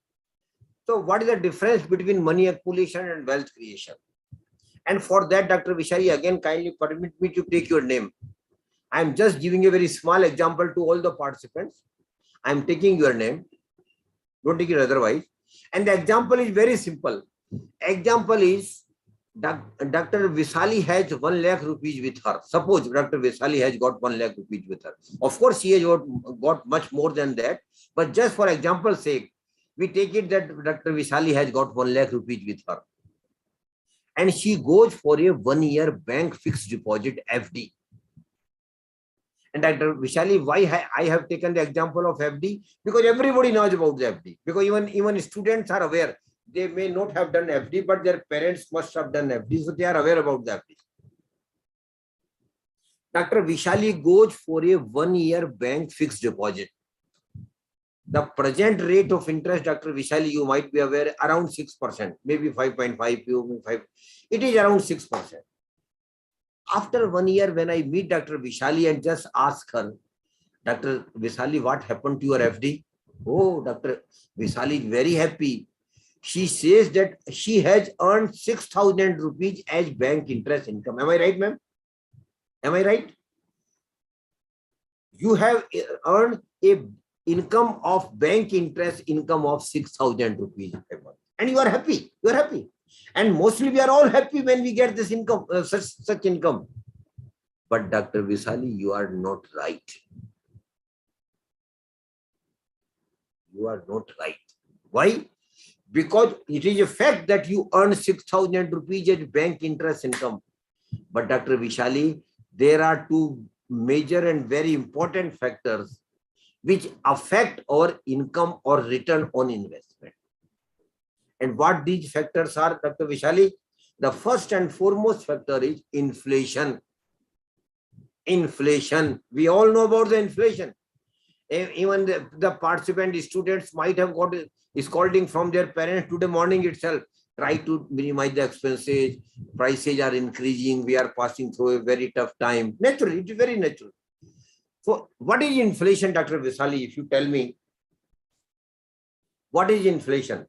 So what is the difference between money accumulation and wealth creation? And for that, Dr. Vaishali, again, kindly permit me to take your name. I am just giving a very small example to all the participants. I am taking your name. Don't take it otherwise. And the example is very simple. Example is Dr. Visali has 1 lakh rupees with her. Suppose Dr. Visali has got 1 lakh rupees with her. Of course, she has got much more than that. But just for example's sake, we take it that Dr. Visali has got 1 lakh rupees with her. And she goes for a 1-year bank fixed deposit FD. And Dr. Vishali, why I have taken the example of FD? Because everybody knows about the FD. Because even students are aware. They may not have done FD, but their parents must have done FD. So they are aware about the FD. Dr. Vishali goes for a 1-year bank fixed deposit. The present rate of interest, Dr. Vishali, you might be aware, around 6%, maybe 5.5, 5. It is around 6%. After 1 year, when I meet Dr. Vishali and just ask her, Dr. Vishali, what happened to your FD? Oh, Dr. Vishali is very happy. She says that she has earned 6,000 rupees as bank interest income. Am I right, ma'am? Am I right? You have earned a income of bank interest income of 6,000 rupees and you are happy. You are happy. And mostly we are all happy when we get this income, such income. But Dr. Visali, you are not right. You are not right. Why? Because it is a fact that you earn 6,000 rupees as bank interest income. But Dr. Vishali, there are two major and very important factors which affect our income or return on investment. And what these factors are, Dr. Vishali? The first and foremost factor is inflation. Inflation. We all know about the inflation. Even the participant students might have got a scolding from their parents today morning itself. Try to minimize the expenses. Prices are increasing. We are passing through a very tough time. Naturally, it is very natural. So what is inflation, Dr. Visali? If you tell me, what is inflation?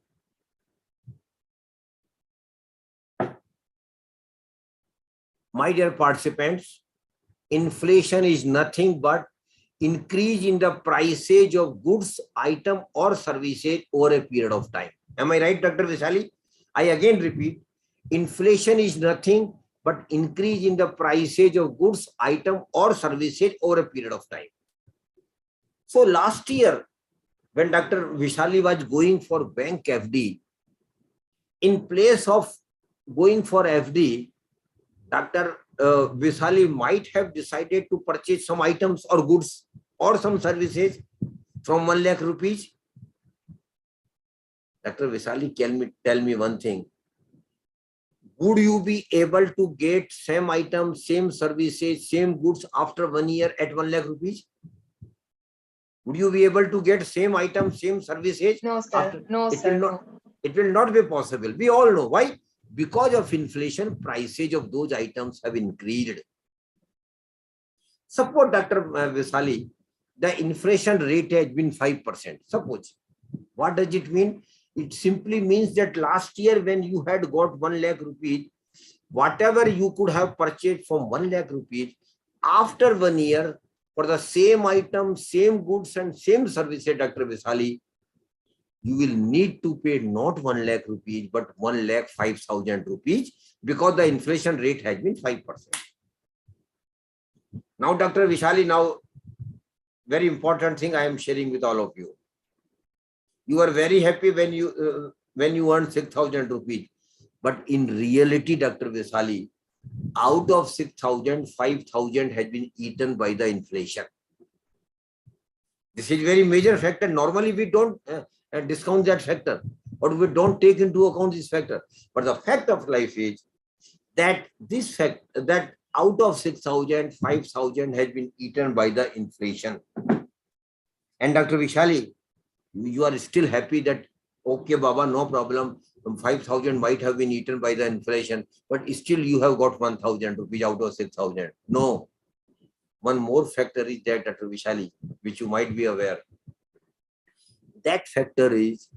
My dear participants, inflation is nothing but increase in the prices of goods, item or services over a period of time. Am I right, Dr. Visali? I again repeat, inflation is nothing but increase in the prices of goods, item or services over a period of time. So last year, when Dr. Vishali was going for bank FD, in place of going for FD, Dr. Vishali might have decided to purchase some items or goods or some services from 1 lakh rupees. Dr. Vishali, tell me one thing. Would you be able to get same items, same services, same goods after 1 year at 1 lakh rupees? Would you be able to get same items, same services? No, sir. No, sir. It will not be possible. We all know why. Because of inflation, prices of those items have increased. Suppose, Dr. Visali, the inflation rate has been 5%. Suppose. What does it mean? It simply means that last year when you had got 1 lakh rupees, whatever you could have purchased from 1 lakh rupees, after 1 year, for the same item, same goods and same services, Dr. Visali, you will need to pay not 1 lakh rupees, but 1,05,000 rupees because the inflation rate has been 5%. Now, Dr. Vishali, now, very important thing I am sharing with all of you. You are very happy when you earn 6,000 rupees. But in reality, Dr. Vishali, out of 6,000, 5,000 has been eaten by the inflation. This is very major factor. Normally, we don't discount that factor, or we don't take into account this factor. But the fact of life is that this fact, that out of 6,000, 5,000 has been eaten by the inflation. And Dr. Vishali, you are still happy that, okay, Baba, no problem. 5,000 might have been eaten by the inflation, but still you have got 1,000 rupees out of 6,000. No. One more factor is that, Dr. Vishali, which you might be aware. That factor is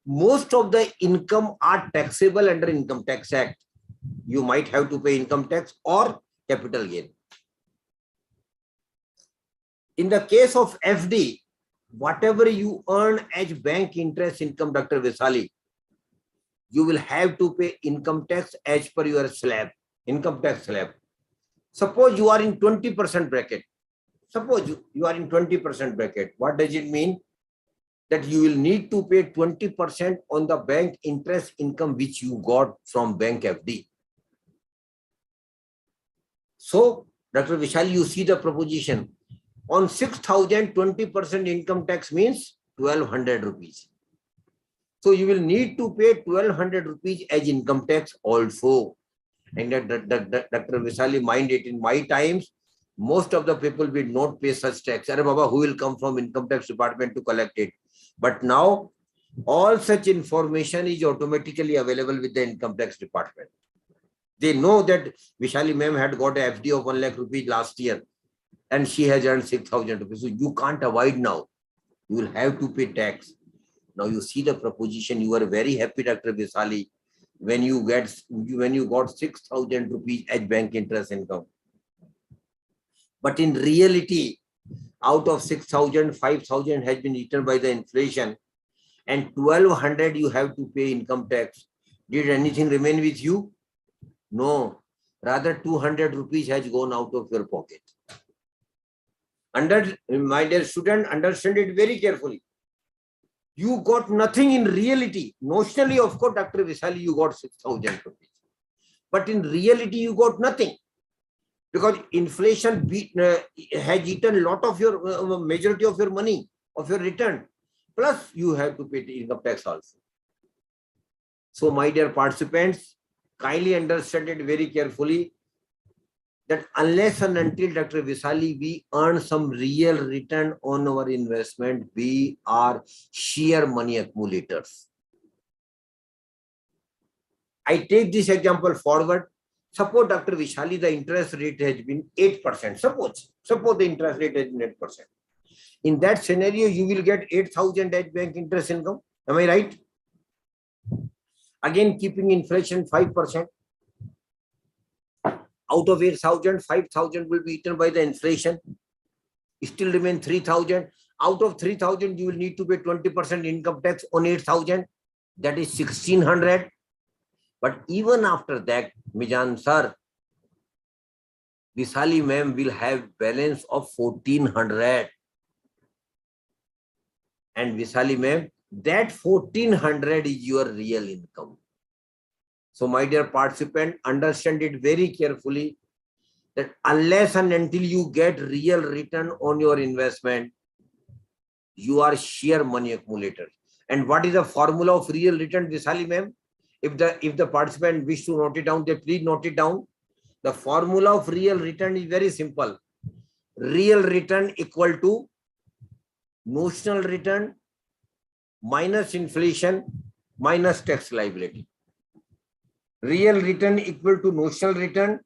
most of the income are taxable under Income Tax Act. You might have to pay income tax or capital gain. In the case of FD, whatever you earn as bank interest income, Dr. Visali, you will have to pay income tax as per your slab, income tax slab. Suppose you are in 20% bracket. Suppose you are in 20% bracket. What does it mean? That you will need to pay 20% on the bank interest income which you got from bank FD. So, Dr. Vishal, you see the proposition. On 6,000, 20% income tax means 1,200 rupees. So, you will need to pay 1,200 rupees as income tax also. And Dr. Vishali, mind it, in my times, most of the people will not pay such tax. Arre Baba, who will come from income tax department to collect it? But now, all such information is automatically available with the income tax department. They know that Vishali ma'am had got a FD of 1 lakh rupees last year and she has earned 6,000 rupees. So you can't avoid now. You will have to pay tax. Now you see the proposition. You are very happy, Dr. Vishali, when you got 6,000 rupees as bank interest income. But in reality, out of 6,000, 5,000 has been eaten by the inflation and 1,200 you have to pay income tax. Did anything remain with you? No, rather 200 rupees has gone out of your pocket. My dear student, understand it very carefully. You got nothing in reality. Notionally, of course, Dr. Vishali, you got 6,000 rupees. But in reality, you got nothing. Because inflation has eaten a lot of your, majority of your money, of your return. Plus, you have to pay the income tax also. So, my dear participants, kindly understand it very carefully that unless and until, Dr. Visali, we earn some real return on our investment, we are sheer money accumulators. I take this example forward. Suppose, Dr. Vishali, the interest rate has been 8%. Suppose the interest rate has been 8%. In that scenario, you will get 8,000 as bank interest income. Am I right? Again, keeping inflation 5%. Out of 8,000, 5,000 will be eaten by the inflation. Still remain 3,000. Out of 3,000, you will need to pay 20% income tax on 8,000. That is 1,600. But even after that, Mijan sir, Visali ma'am will have balance of 1,400. And Visali ma'am, that 1,400 is your real income. So my dear participant, understand it very carefully that unless and until you get real return on your investment, you are sheer money accumulator. And what is the formula of real return, Visali ma'am? If the participant wish to note it down, they please note it down. The formula of real return is very simple. Real return equal to notional return minus inflation minus tax liability. Real return equal to notional return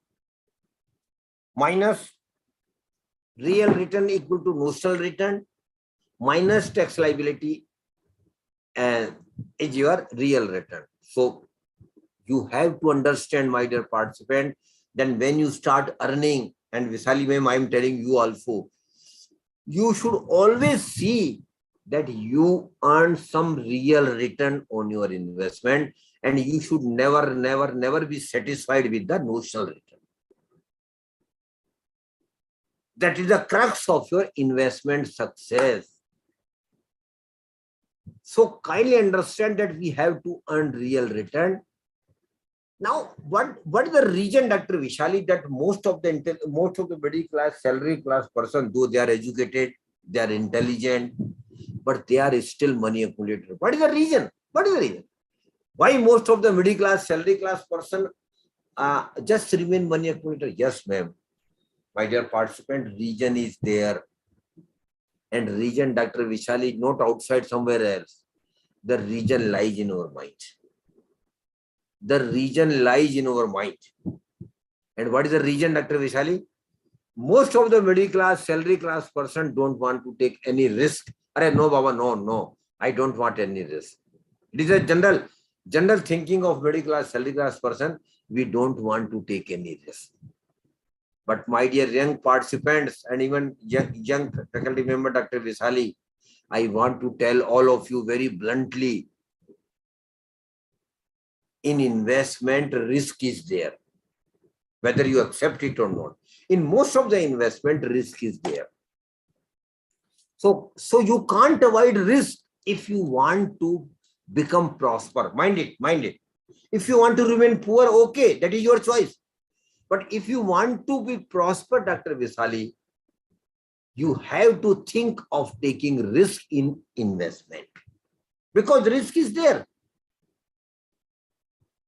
minus real return equal to notional return minus tax liability and is your real return. So you have to understand, my dear participant, then when you start earning, and Visali ma'am, I am telling you also, you should always see that you earn some real return on your investment, and you should never be satisfied with the notional return. That is the crux of your investment success. So kindly understand that we have to earn real return. Now, what is the reason, Dr. Vishali, that most of the middle class, salary class person, though they are educated, they are intelligent, but they are still money accumulator? What is the reason? What is the reason? Why most of the middle class, salary class person just remain money accumulator? Yes, ma'am. My dear participant, reason is there. And reason, Dr. Vishali, is not outside somewhere else. The reason lies in our mind. The reason lies in our mind. And what is the reason, Dr. Vishali? Most of the middle class, salary class person don't want to take any risk. No, Baba, no. I don't want any risk. It is a general thinking of middle class, salary class person. We don't want to take any risk. But my dear young participants and even young faculty member, Dr. Visali, I want to tell all of you very bluntly, in investment, risk is there, whether you accept it or not. In most of the investment, risk is there. So you can't avoid risk if you want to become prosper. Mind it. If you want to remain poor, okay, that is your choice. But if you want to be prosper, Dr. Visali, you have to think of taking risk in investment, because risk is there.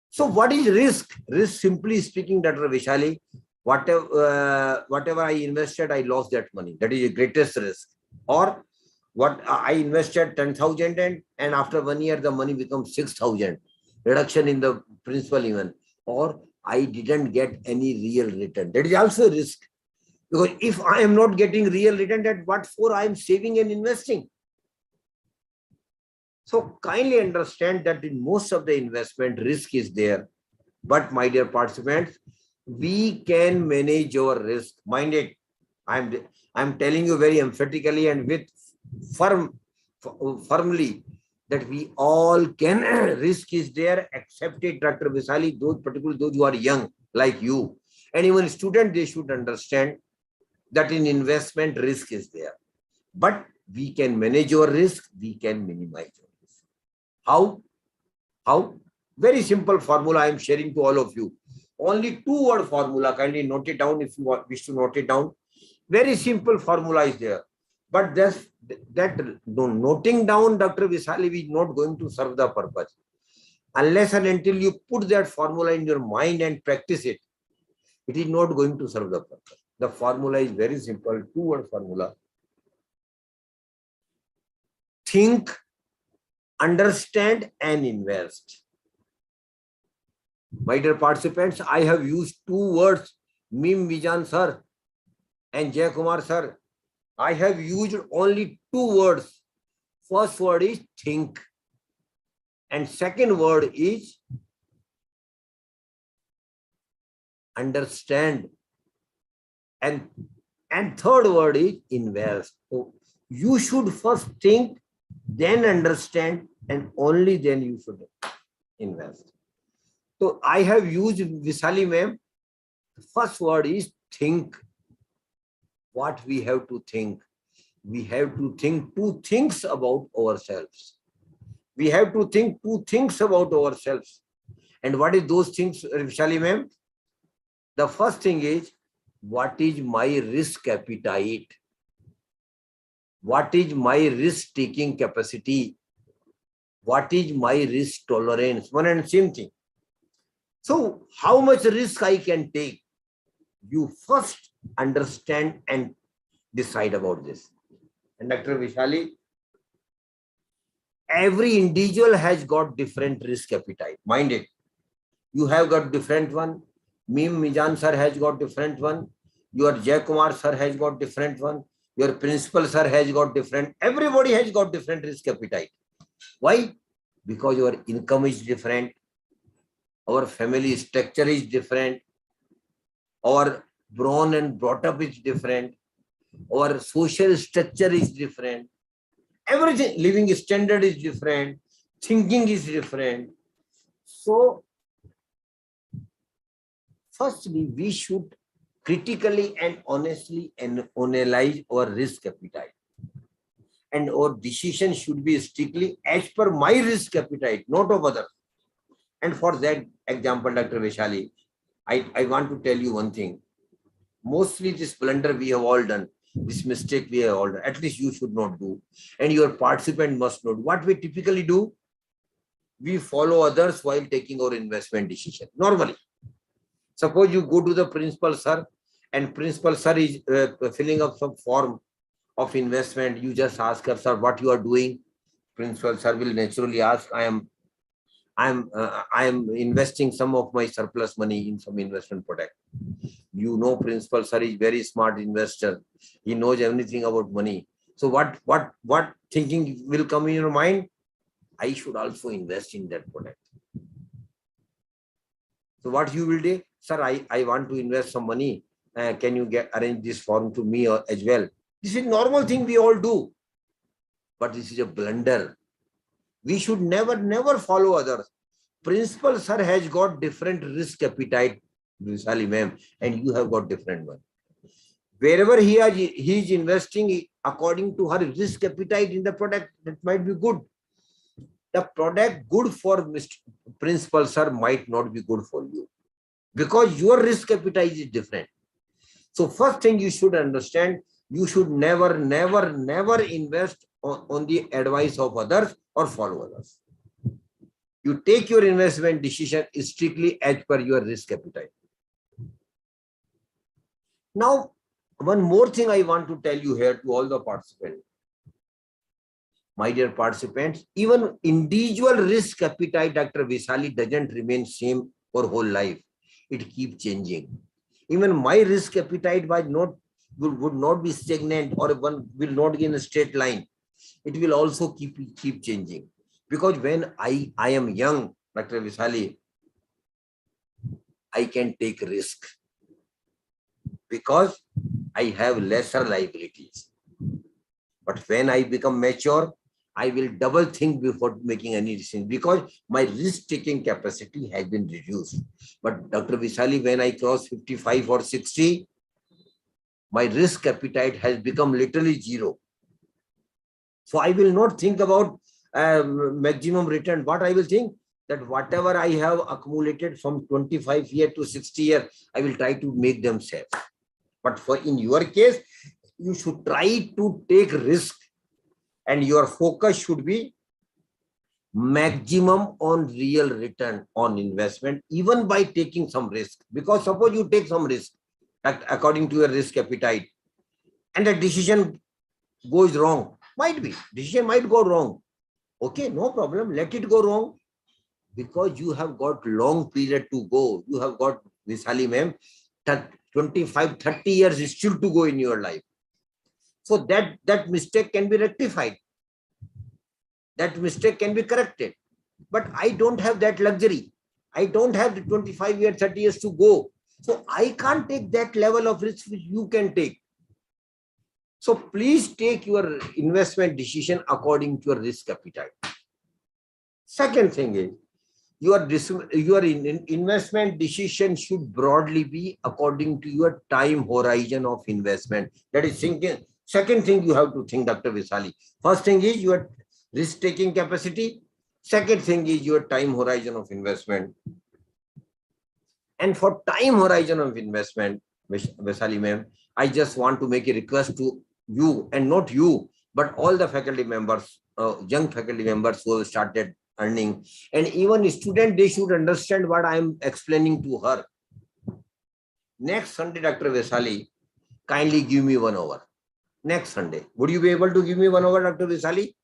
So what is risk? Risk, simply speaking, Dr. Vishali, whatever I invested, I lost that money. That is the greatest risk. Or what I invested 10,000 and after 1 year, the money becomes 6,000. Reduction in the principal even. Or I didn't get any real return. That is also a risk. Because if I am not getting real return, that what for I am saving and investing? So kindly understand that in most of the investment, risk is there. But my dear participants, we can manage our risk. Mind it. I'm telling you very emphatically and with firmly that we all can. Risk is there. Accept it, Dr. Visali. Particularly those who are young like you, and even students, they should understand that in investment, risk is there. But we can manage our risk. We can minimize our risk. How? Very simple formula I am sharing to all of you. Only 2-word formula. Kindly note it down if you wish to note it down. Very simple formula is there. But that noting down, Dr. Visali, is not going to serve the purpose. Unless and until you put that formula in your mind and practice it, it is not going to serve the purpose. The formula is very simple, 2-word formula. Think, understand, and invest. My dear participants, I have used 2 words, Mim Vijan sir and Jay Kumar sir. I have used only 2 words. First word is think, and second word is understand, and third word is invest. So you should first think, then understand, and only then you should invest. So I have used, Visali ma'am, the first word is think. What we have to think? We have to think 2 things about ourselves. We have to think 2 things about ourselves. And what is those things, Visali ma'am? The first thing is, what is my risk appetite? What is my risk-taking capacity? What is my risk tolerance? One and same thing. So how much risk I can take? You first understand and decide about this. And Dr. Vishali, every individual has got different risk appetite. Mind it. You have got different one. Mim Mijan sir has got different one. Your Jay Kumar sir has got different one. Your principal sir has got different. Everybody has got different risk appetite. Why? Because your income is different. Our family structure is different. Our born and brought up is different. Our social structure is different. Everything, living standard is different. Thinking is different. So, firstly, we should critically and honestly analyze our risk appetite. And our decision should be strictly as per my risk appetite, not of others. And for that example, Dr. Vishali, I want to tell you one thing. Mostly this blunder we have all done, this mistake we have all done, at least you should not do. And your participant must not. What we typically do, we follow others while taking our investment decision. Normally, suppose you go to the principal sir, and principal sir is filling up some form of investment. You just ask her, sir, what you are doing? Principal sir will naturally ask, I am investing some of my surplus money in some investment product. You know, principal sir is very smart investor. He knows everything about money. So what thinking will come in your mind? I should also invest in that product. So what you will do? Sir, I want to invest some money. Can you arrange this form to me as well? This is normal thing we all do. but this is a blunder. We should never follow others. Principal sir has got different risk appetite, Visali ma'am, and you have got different one. Wherever he is investing according to her risk appetite in the product, that might be good. The product good for Mr. Principal sir might not be good for you, because your risk appetite is different. So first thing you should understand, you should never invest on the advice of others or follow others. You take your investment decision strictly as per your risk appetite. Now, one more thing I want to tell you here to all the participants. My dear participants, even individual risk appetite, Dr. Visali, doesn't remain same for whole life. It keeps changing. Even my risk appetite would not be stagnant, or one will not be in a straight line. It will also keep changing. Because when I am young, Dr. Visali, I can take risk because I have lesser liabilities. But when I become mature, I will double think before making any decision, because my risk-taking capacity has been reduced. But Dr. Visali, when I cross 55 or 60, my risk appetite has become literally zero. So I will not think about maximum return. What I will think, that whatever I have accumulated from 25 years to 60 years, I will try to make them safe. But in your case, you should try to take risk, and your focus should be maximum on real return on investment, even by taking some risk. Because suppose you take some risk according to your risk appetite, and the decision goes wrong. Decision might go wrong. Okay, no problem. Let it go wrong, because you have got long period to go. You have got, Visali ma'am, 25, 30 years still to go in your life. So that mistake can be rectified. That mistake can be corrected. But I don't have that luxury. I don't have the 25 years, 30 years to go. So I can't take that level of risk which you can take. So please take your investment decision according to your risk appetite. Second thing is, your investment decision should broadly be according to your time horizon of investment. That is thinking. Second thing you have to think, Dr. Visali. First thing is your risk-taking capacity. Second thing is your time horizon of investment. And for time horizon of investment, Visali ma'am, I just want to make a request to you, and not you, but all the faculty members, young faculty members who have started earning, and even students, they should understand what I am explaining to her. Next Sunday, Dr. Visali, kindly give me 1 hour. Next Sunday, would you be able to give me 1 hour, Dr. Visali?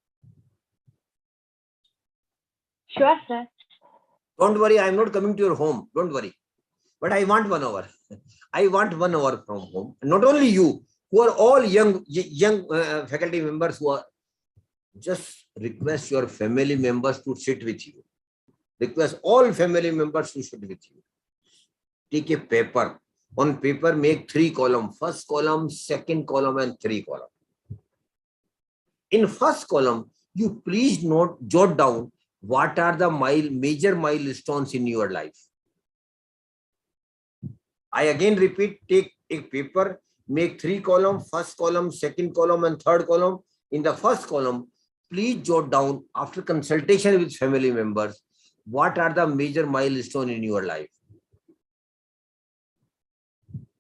Sure, sir. Don't worry, I am not coming to your home. Don't worry. But I want 1 hour. I want 1 hour from home. Not only you, who are all young faculty members, who are, just request your family members to sit with you. Request all family members to sit with you. Take a paper. On paper, make 3 columns. First column, second column, and 3 columns. In first column, you please jot down what are the major milestones in your life. I again repeat, take a paper, make 3 columns, first column, second column, and third column. In the first column, please jot down, after consultation with family members, what are the major milestones in your life.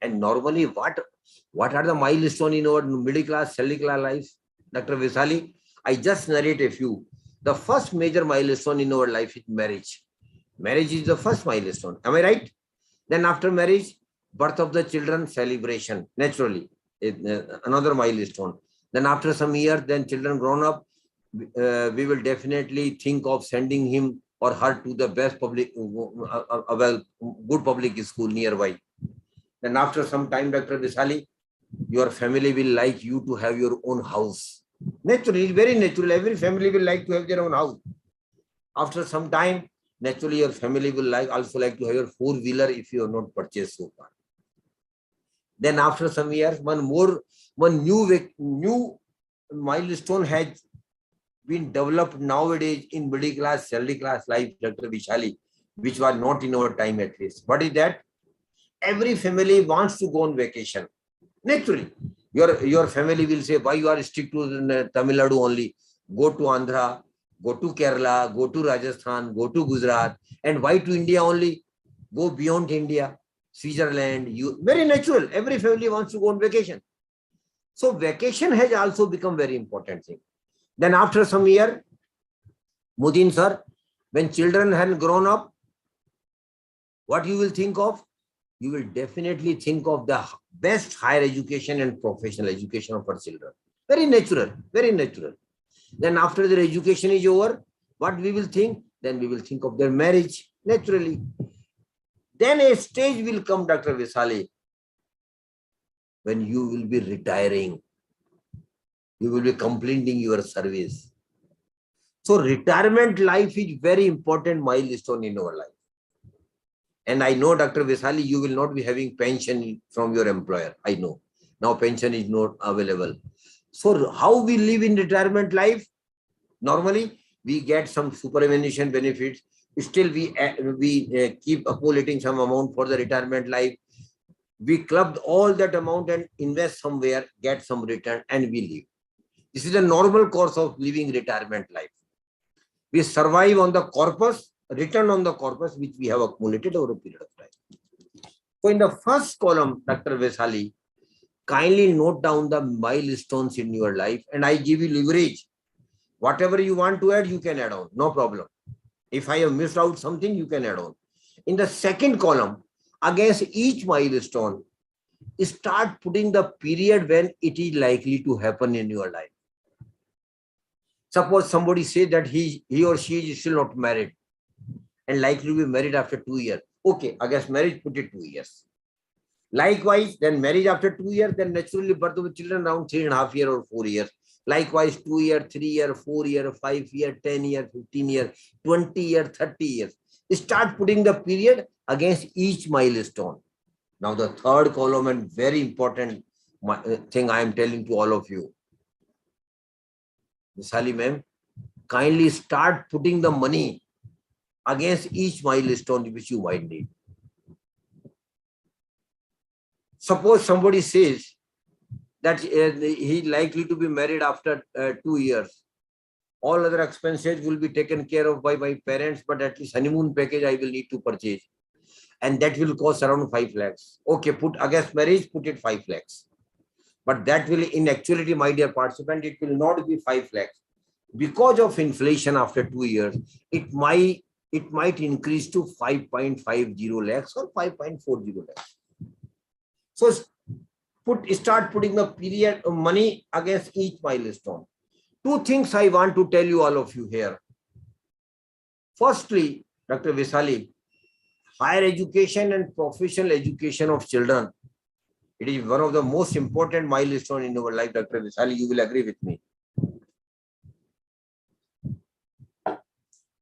And normally, what are the milestones in our middle class, salary class life? Dr. Visali, I just narrate a few. The first major milestone in our life is marriage. Marriage is the first milestone. Am I right? Then after marriage, birth of the children, celebration, naturally, another milestone. Then after some years, then children grown up, we will definitely think of sending him or her to the best public, good public school nearby. Then after some time, Dr. Visali, your family will like you to have your own house. Naturally, very natural. Every family will like to have their own house. After some time, naturally, your family will also like to have your 4-wheeler if you have not purchased so far. Then after some years, one new milestone has been developed nowadays in middle class, salary class life, Dr. Vishali, which was not in our time at least. What is that? Every family wants to go on vacation. Naturally, your family will say, why you are stick to Tamilnadu only? Go to Andhra, go to Kerala, go to Rajasthan, go to Gujarat, and why to India only? Go beyond India, Switzerland. Very natural. Every family wants to go on vacation. So vacation has also become very important thing. Then after some year, Mudin sir, when children have grown up, what you will think of? You will definitely think of the best higher education and professional education of our children. Very natural, very natural. Then after their education is over, what we will think? Then we will think of their marriage, naturally. Then a stage will come, Dr. Visali, when you will be retiring. You will be completing your service. So retirement life is very important milestone in our life. And I know, Dr. Visali, you will not be having pension from your employer. I know. Now pension is not available. So how we live in retirement life? Normally, we get some superannuation benefits. Still, we keep accumulating some amount for the retirement life. We clubbed all that amount and invest somewhere, get some return, and we live. This is a normal course of living retirement life. We survive on the corpus, return on the corpus, which we have accumulated over a period of time. So in the first column, Dr. Vesali, kindly note down the milestones in your life, and I give you leverage. Whatever you want to add, you can add on, no problem. If I have missed out something, you can add on. In the second column, against each milestone, start putting the period when it is likely to happen in your life. Suppose somebody says that he or she is still not married and likely to be married after 2 years. Okay, against marriage, put it 2 years. Likewise, then marriage after 2 years, then naturally birth of children around 3.5 years or 4 years. Likewise, 2 years, 3 years, 4 years, 5 years, 10 years, 15 years, 20 years, 30 years. Start putting the period against each milestone. Now, the third column and very important thing I am telling to all of you. Visali ma'am, kindly start putting the money against each milestone which you might need. Suppose somebody says that he is likely to be married after 2 years. All other expenses will be taken care of by my parents, but at least honeymoon package I will need to purchase. And that will cost around 5 lakhs. Okay, put against marriage, put it 5 lakhs. But that will, in actuality, my dear participant, it will not be 5 lakhs. Because of inflation after 2 years, it might increase to 5.50 lakhs or 5.40 lakhs. So start putting the period of money against each milestone. 2 things I want to tell you, all of you here. Firstly, Dr. Visali, higher education and professional education of children, it is one of the most important milestones in our life, Dr. Visali. You will agree with me.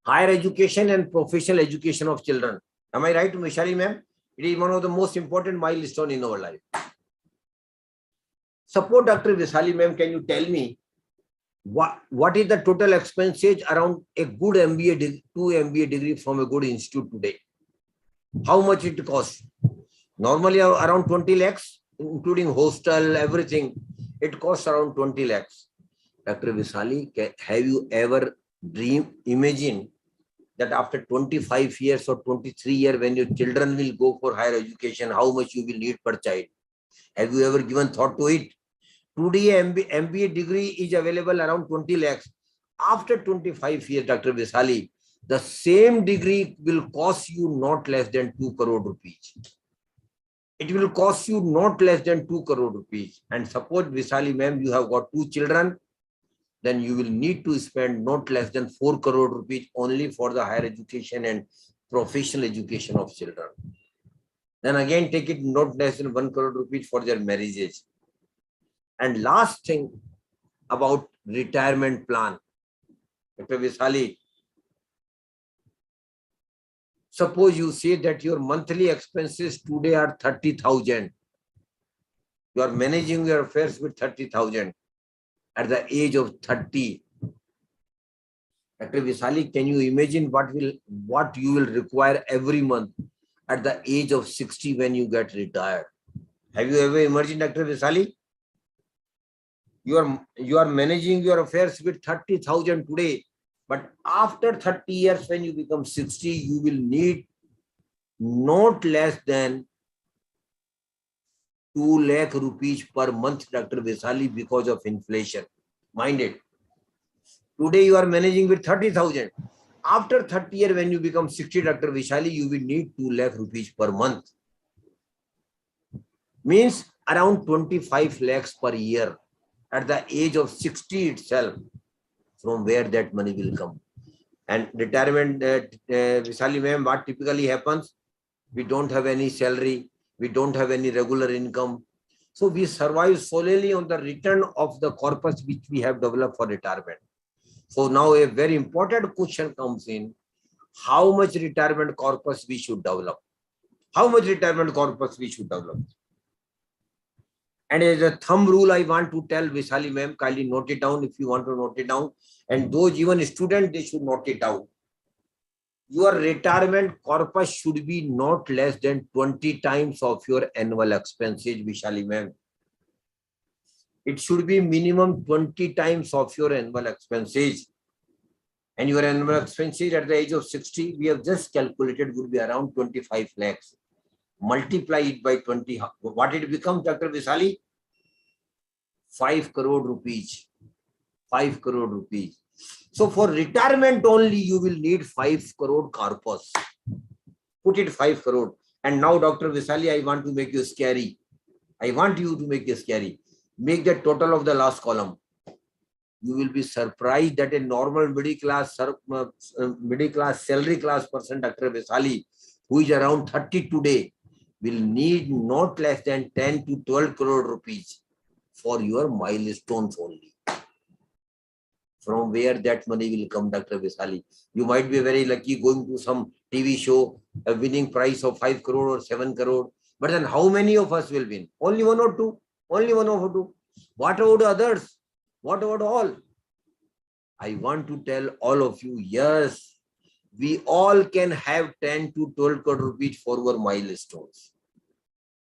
Higher education and professional education of children. Am I right, Vishali ma'am? It is one of the most important milestones in our life. Suppose, Dr. Visali ma'am, can you tell me what is the total expenses around a good MBA, 2 MBA degree from a good institute today? How much it costs? Normally around 20 lakhs, including hostel, everything. It costs around 20 lakhs. Dr. Visali, have you ever imagine that after 25 years or 23 years, when your children will go for higher education, how much you will need per child? Have you ever given thought to it? Today, MBA degree is available around 20 lakhs. After 25 years, Dr. Visali, the same degree will cost you not less than 2 crore rupees. It will cost you not less than 2 crore rupees. And suppose, Visali ma'am, you have got 2 children, then you will need to spend not less than 4 crore rupees only for the higher education and professional education of children. Then again, take it not less than 1 crore rupees for their marriages. And last thing about retirement plan. Dr. Visali, suppose you say that your monthly expenses today are 30,000. You are managing your affairs with 30,000. At the age of 30, Dr. Visali, can you imagine what you will require every month at the age of 60 when you get retired? Have you ever imagined, Dr. Visali? You are managing your affairs with 30,000 today, but after 30 years, when you become 60, you will need not less than 2 lakh rupees per month, Dr. Visali, because of inflation. Mind it. Today you are managing with 30,000. After 30 years, when you become 60, Dr. Vishali, you will need 2 lakh rupees per month. Means around 25 lakhs per year at the age of 60 itself, from where that money will come. And retirement, Vishali ma'am, what typically happens? We don't have any salary. We don't have any regular income. So we survive solely on the return of the corpus which we have developed for retirement. So now a very important question comes in: how much retirement corpus we should develop? How much retirement corpus we should develop? And as a thumb rule, I want to tell Vishali ma'am, kindly note it down if you want to note it down. And those even students, they should note it down. Your retirement corpus should be not less than 20 times of your annual expenses, Vishali ma'am. It should be minimum 20 times of your annual expenses. And your annual expenses at the age of 60, we have just calculated, would be around 25 lakhs. Multiply it by 20. What it becomes, Dr. Visali? 5 crore rupees. 5 crore rupees. So for retirement only, you will need 5 crore corpus. Put it 5 crore. And now, Dr. Visali, I want to make you scary. I want you to make you scary. Make the total of the last column. You will be surprised that a normal middle class salary class person, Dr. Visali, who is around 30 today, will need not less than 10 to 12 crore rupees for your milestones only. From where that money will come, Dr. Visali? You might be very lucky going to some TV show, a winning prize of 5 crore or 7 crore. But then how many of us will win? Only one or two. Only one or two. What about others? What about all? I want to tell all of you, yes, we all can have 10 to 12 crore rupees for our milestones.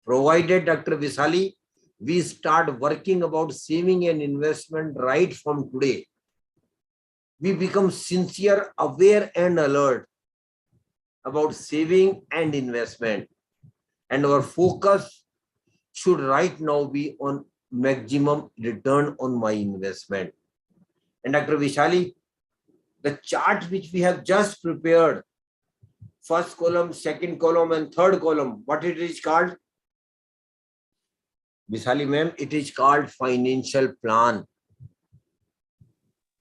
Provided, Dr. Visali, we start working about saving and investment right from today. We become sincere, aware and alert about saving and investment. And our focus should right now be on maximum return on my investment. And Dr. Vishali, the chart which we have just prepared, first column, second column and third column, what it is called? Vishali ma'am, it is called financial plan.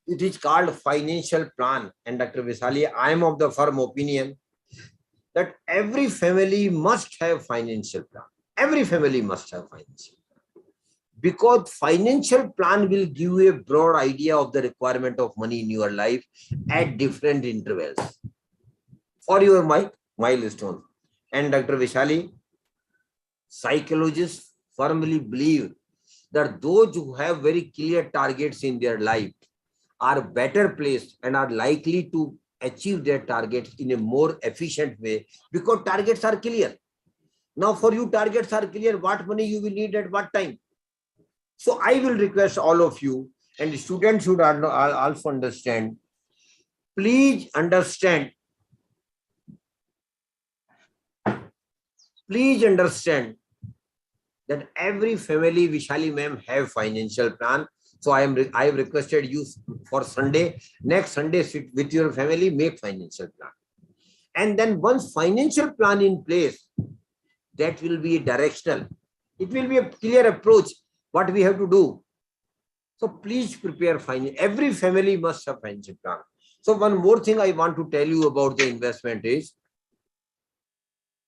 It is called financial plan. And Dr. Vishali, I am of the firm opinion that every family must have financial plan. Every family must have financial plan. Because financial plan will give you a broad idea of the requirement of money in your life at different intervals for your milestone. And Dr. Vishali, psychologists firmly believe that those who have very clear targets in their life are better placed and are likely to achieve their targets in a more efficient way because targets are clear. Now for you, targets are clear, what money you will need at what time. So I will request all of you, and the students should also understand, please understand that every family, Vishali ma'am, have financial plan. So I have requested you for Sunday, next Sunday, sit with your family, make financial plan. And then once financial plan in place, that will be directional. It will be a clear approach, what we have to do. So please prepare finance. Every family must have financial plan. So one more thing I want to tell you about the investment is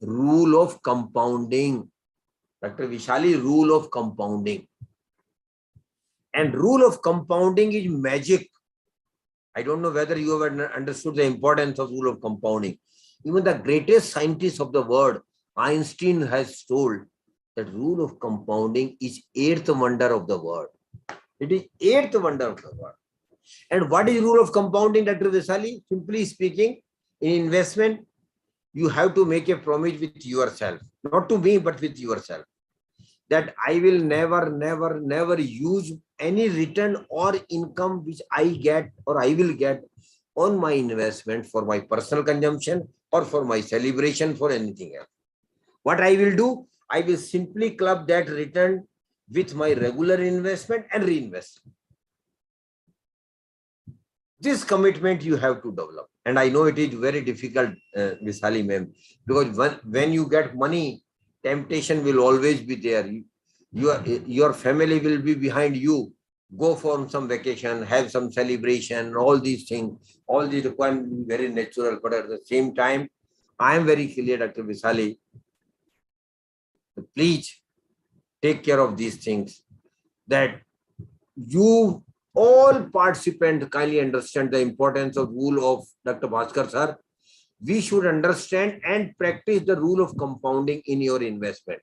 rule of compounding. Dr. Vishali, rule of compounding. And rule of compounding is magic. I don't know whether you have understood the importance of rule of compounding. Even the greatest scientist of the world, Einstein, has told that rule of compounding is eighth wonder of the world. It is eighth wonder of the world. And what is rule of compounding, Dr. Visali? Simply speaking, in investment, you have to make a promise with yourself, not to me, but with yourself, that I will never use any return or income which I get or I will get on my investment for my personal consumption or for my celebration, for anything else. What I will do, I will simply club that return with my regular investment and reinvest. This commitment you have to develop. And I know it is very difficult, Visali ma'am, because when you get money, temptation will always be there. Your family will be behind you. Go for some vacation, have some celebration, all these things. All these requirements will be very natural. But at the same time, I am very clear, Dr. Visali, please take care of these things, that you all participants kindly understand the importance of rule of Dr. Bhaskar sir. We should understand and practice the rule of compounding in your investment.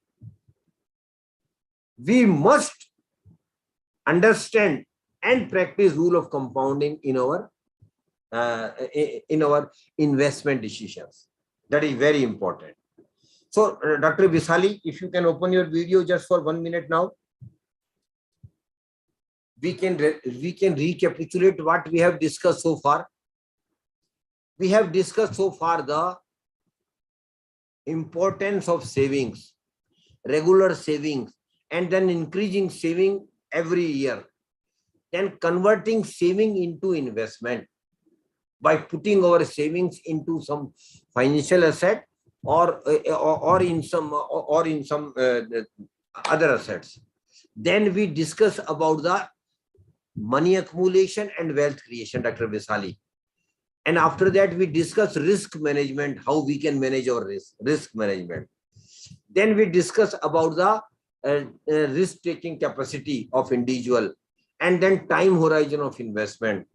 We must understand and practice rule of compounding in our investment decisions. That is very important. So, Dr. Visali, if you can open your video just for 1 minute now, we can recapitulate what we have discussed so far. We have discussed so far the importance of savings, regular savings, and then increasing saving every year, then converting saving into investment by putting our savings into some financial asset or in some other assets. Then we discuss about the money accumulation and wealth creation, Dr. Visali. And after that, we discuss risk management, how we can manage our risk management. Then we discuss about the risk-taking capacity of individual, and then time horizon of investment.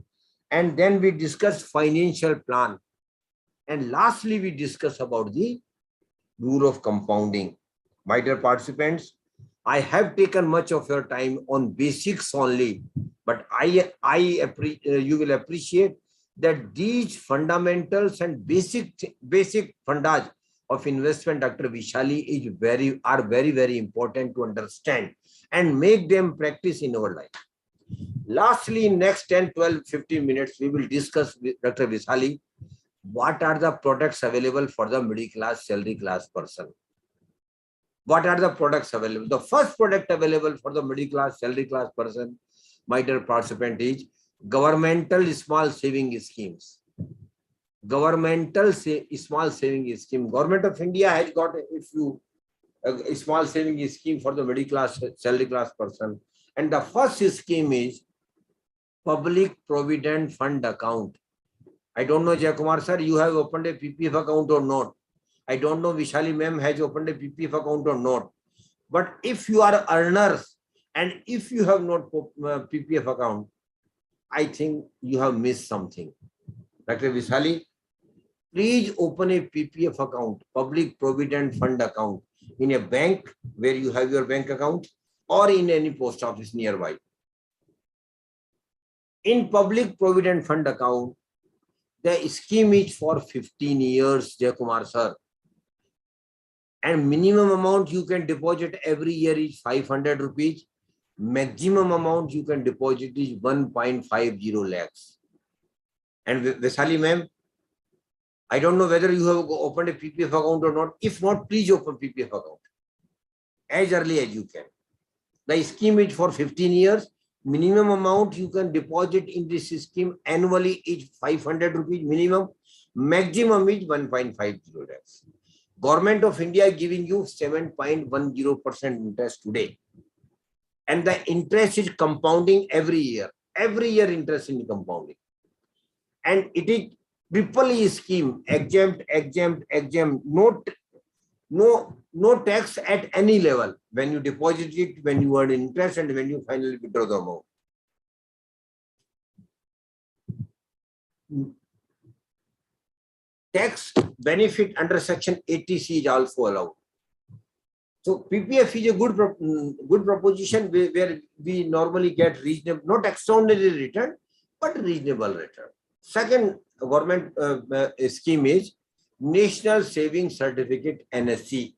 And then we discuss financial plan. And lastly, we discuss about the rule of compounding. My dear participants, I have taken much of your time on basics only, but you will appreciate that these fundamentals and basic fundas of investment, Dr. Vishali, are very important to understand and make them practice in our life. Lastly, in next 10, 12, 15 minutes, we will discuss with Dr. Vishali what are the products available for the middle class, salary class person. What are the products available? The first product available for the middle class, salary class person, my dear participant, is governmental small saving schemes. Governmental small saving scheme. Government of India has got a small saving scheme for the middle class, salary class person. And the first scheme is Public Provident Fund account. I don't know, Jayakumar sir, you have opened a PPF account or not. I don't know, Vishali ma'am has opened a PPF account or not. But if you are earners and if you have not PPF account, I think you have missed something. Dr. Vishali, please open a PPF account, Public Provident Fund account, in a bank where you have your bank account or in any post office nearby. In Public Provident Fund account, the scheme is for 15 years, Jayakumar sir. And minimum amount you can deposit every year is 500 rupees. Maximum amount you can deposit is 1.50 lakhs. And Vesali ma'am, I don't know whether you have opened a PPF account or not. If not, please open PPF account as early as you can. The scheme is for 15 years. Minimum amount you can deposit in this scheme annually is 500 rupees minimum. Maximum is 1.50 lakhs. Government of India is giving you 7.10% interest today. And the interest is compounding every year. Every year interest is compounding. And it is triple E scheme, exempt. No tax at any level when you deposit it, when you earn interest, and when you finally withdraw the amount. Tax benefit under Section 80C is also allowed. So PPF is a good proposition where we normally get reasonable, not extraordinary return, but reasonable return. Second government scheme is National Savings Certificate, NSC.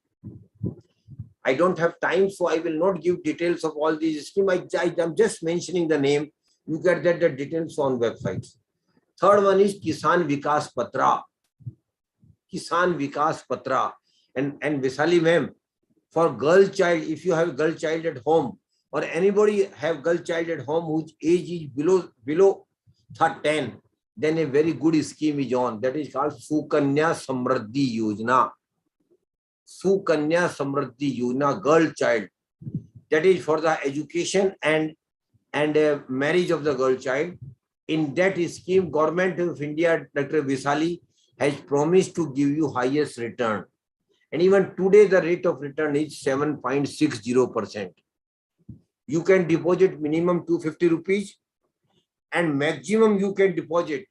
I don't have time, so I will not give details of all these schemes. I'm just mentioning the name. You get that the details on websites. Third one is Kisan Vikas Patra. Kisan Vikas Patra. And Visali ma'am, for girl child, if you have girl child at home, or anybody have girl child at home whose age is below 10, then a very good scheme is on. That is called Sukanya Samriddhi Yojana. Sukanya Samriddhi Yojana, girl child. That is for the education and marriage of the girl child. In that scheme, Government of India, Dr. Visali, has promised to give you highest return. And even today, the rate of return is 7.60%. You can deposit minimum 250 rupees and maximum you can deposit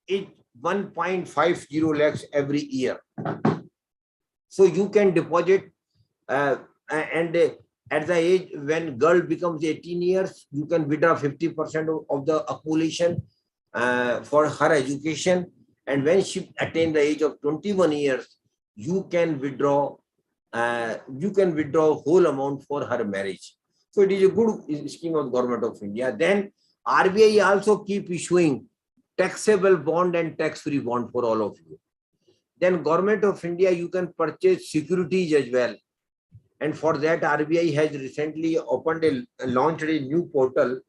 is 1.50 lakhs every year. So you can deposit and at the age when girl becomes 18 years, you can withdraw 50% of the accumulation for her education. And when she attains the age of 21 years, you can withdraw whole amount for her marriage. So it is a good scheme of Government of India. Then RBI also keep issuing taxable bond and tax-free bond for all of you. Then Government of India, you can purchase securities as well. And for that, RBI has recently launched a new portal.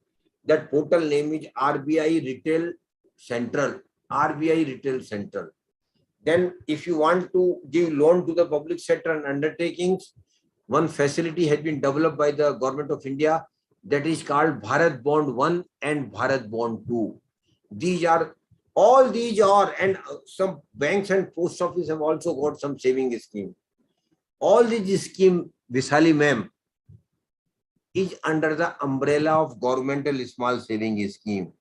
That portal name is RBI Retail Central. RBI Retail Central. Then if you want to give loan to the public sector and undertakings, one facility has been developed by the Government of India that is called Bharat Bond 1 and Bharat Bond 2. All these are, and some banks and post office have also got some saving scheme. All these scheme, Visali ma'am, is under the umbrella of governmental small saving scheme.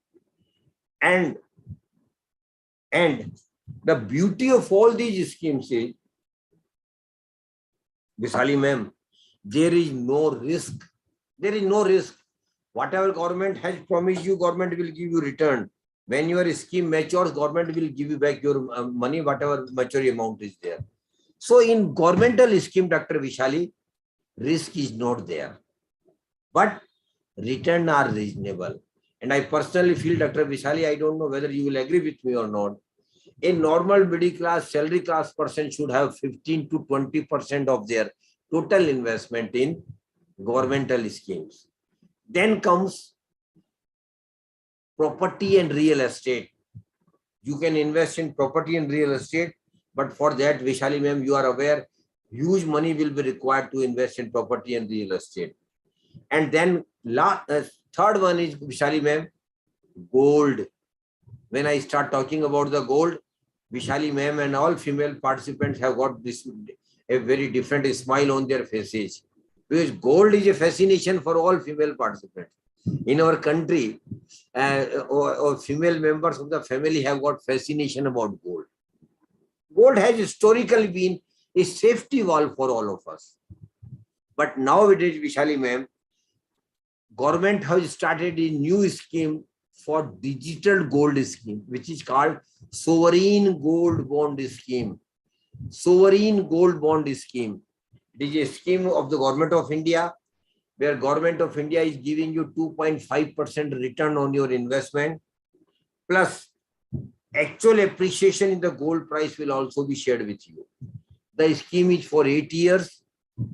And the beauty of all these schemes is, Visali ma'am, there is no risk. There is no risk. Whatever government has promised you, government will give you return. When your scheme matures, government will give you back your money, whatever maturity amount is there. So in governmental scheme, Dr. Vishali, risk is not there. But return are reasonable. And I personally feel, Dr. Vishali, I don't know whether you will agree with me or not. A normal middle class, salary class person should have 15 to 20% of their total investment in governmental schemes. Then comes property and real estate. You can invest in property and real estate, but for that, Vishali ma'am, you are aware, huge money will be required to invest in property and real estate. And then third one is, Vishali ma'am, gold. When I start talking about the gold, Vishali ma'am and all female participants have got this a very different smile on their faces. Because gold is a fascination for all female participants. In our country, or female members of the family have got fascination about gold. Gold has historically been a safety valve for all of us. But nowadays, Vishali ma'am, government has started a new scheme for digital gold scheme, which is called Sovereign Gold Bond Scheme. Sovereign Gold Bond Scheme. It is a scheme of the Government of India, where Government of India is giving you 2.5% return on your investment, plus actual appreciation in the gold price will also be shared with you. The scheme is for 8 years,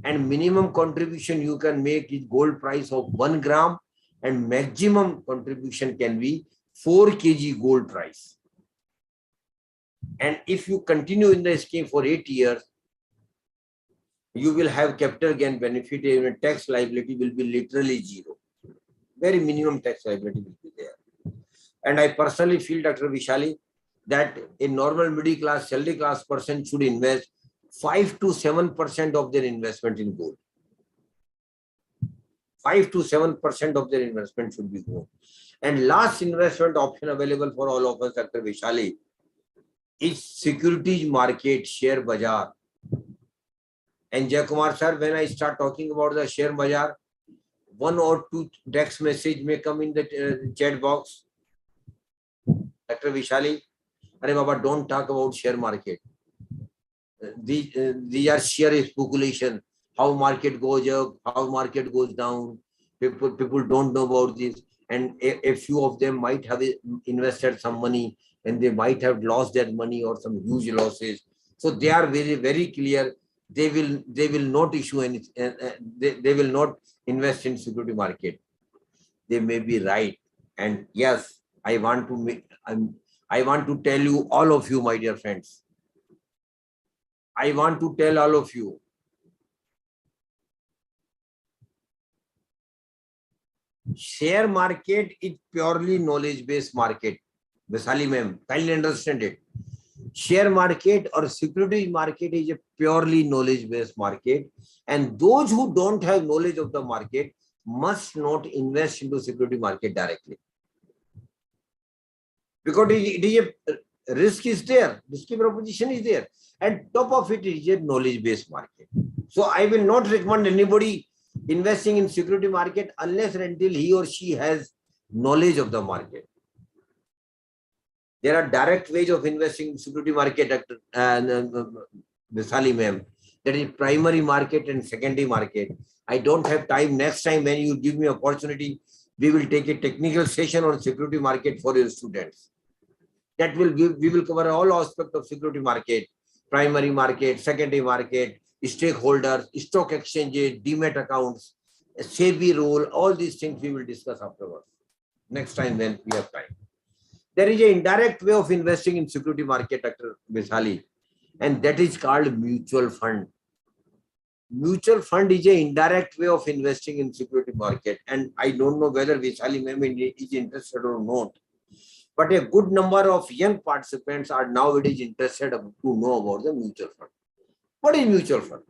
and minimum contribution you can make is gold price of 1 gram, and maximum contribution can be 4 kg gold price. And if you continue in the scheme for 8 years, you will have capital gain benefit, and tax liability will be literally zero. Very minimum tax liability will be there. And I personally feel, Dr. Vishali, that a normal middle class, salary class person should invest 5 to 7% of their investment in gold. 5 to 7% of their investment should be gold. And last investment option available for all of us, Dr. Vishali, is securities market, share bazaar. And Jayakumar sir, when I start talking about the share bazaar, 1 or 2 text message may come in the chat box. Dr. Vishali, Arey Baba, don't talk about share market. These are sheer speculation. How market goes up, how market goes down. People don't know about this. And a few of them might have invested some money and they might have lost that money or some huge losses. So they are very, very clear. They will not issue any, they will not invest in security market. They may be right. And yes, I want to tell you, all of you, my dear friends, I want to tell all of you, share market is purely knowledge-based market. Vaishali ma'am, kindly understand it. Share market or security market is a purely knowledge-based market. And those who don't have knowledge of the market must not invest into security market directly. Because it is a risk is there, risky proposition is there. And top of it is a knowledge-based market. So I will not recommend anybody investing in security market unless and until he or she has knowledge of the market. There are direct ways of investing in security market, Dr. Vaishali ma'am. That is primary market and secondary market. I don't have time. Next time when you give me opportunity, we will take a technical session on security market for your students. That will give, we will cover all aspects of security market, primary market, secondary market, stakeholders, stock exchanges, demat accounts, SEBI role, all these things we will discuss afterwards. Next time when we have time. There is an indirect way of investing in security market, Dr. Vaishali, and that is called mutual fund. Mutual fund is an indirect way of investing in security market. And I don't know whether Vaishali ma'am is interested or not. But a good number of young participants are nowadays interested to know about the mutual fund. What is mutual fund?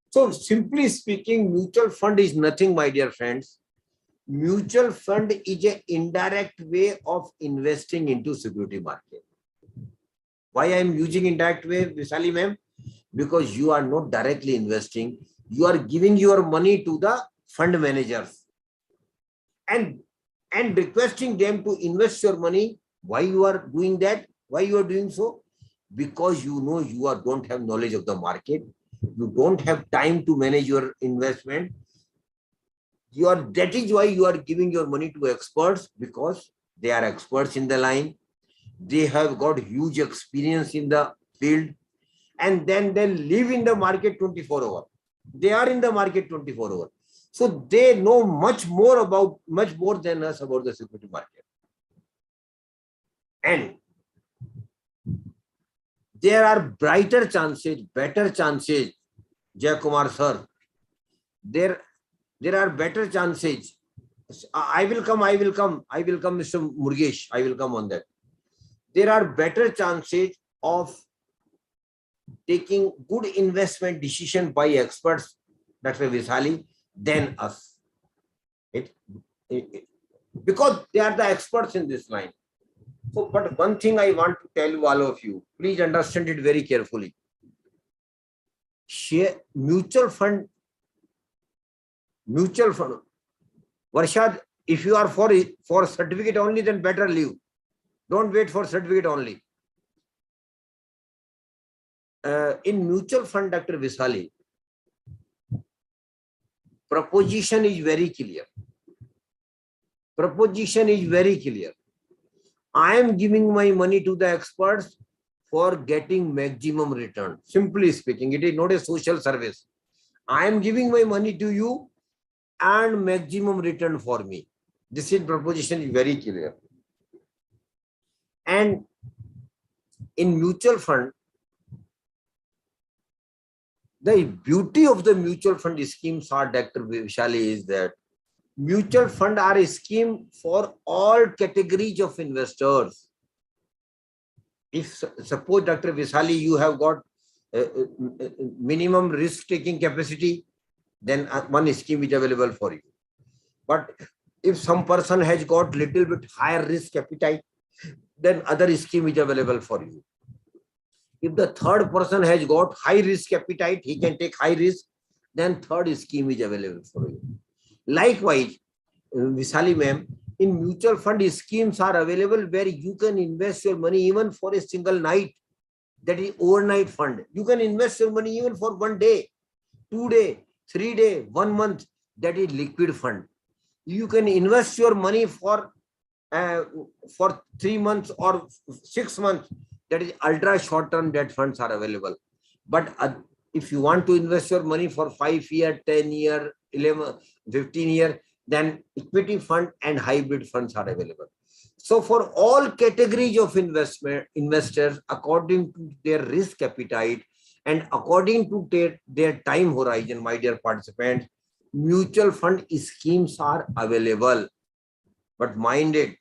So simply speaking, mutual fund is nothing, my dear friends. Mutual fund is an indirect way of investing into security market. Why I am using indirect way, Vaishali ma'am? Because you are not directly investing. You are giving your money to the fund managers and requesting them to invest your money. Why you are doing that? Why you are doing so? Because you know you don't have knowledge of the market. You don't have time to manage your investment. That is why you are giving your money to experts, because they are experts in the line. They have got huge experience in the field, and then they live in the market 24 hours. They are in the market 24 hours. So they know much more than us about the security market. And there are brighter chances, better chances, Jay Kumar sir. There are better chances. I will come, Mr. Murgesh. I will come on that. There are better chances of taking good investment decision by experts, Dr. Vaishali, than us. Because they are the experts in this line. So, but one thing I want to tell you, all of you, please understand it very carefully. Mutual fund. Varshad, if you are for certificate only, then better leave. Don't wait for certificate only. In mutual fund, Dr. Vaishali, proposition is very clear. Proposition is very clear. I am giving my money to the experts for getting maximum return. Simply speaking, it is not a social service. I am giving my money to you and maximum return for me. This is proposition is very clear. And in mutual fund, the beauty of the mutual fund schemes are, Dr. Vaishali, is that mutual fund are a scheme for all categories of investors. If suppose, Dr. Vaishali, you have got minimum risk-taking capacity, then one scheme is available for you. But if some person has got little bit higher risk appetite, then other scheme is available for you. If the third person has got high risk appetite, he can take high risk, then third scheme is available for you. Likewise, Vaishali ma'am, In mutual fund, schemes are available where you can invest your money even for a single night. That is overnight fund. You can invest your money even for 1 day, 2 day, 3 day, 1 month. That is liquid fund. You can invest your money for 3 months or 6 months. That is ultra short term debt funds are available. But if you want to invest your money for 5 year, 10 year, 11, 15 year, then equity fund and hybrid funds are available. So for all categories of investors, according to their risk appetite and according to their time horizon, my dear participants, mutual fund schemes are available. But mind it,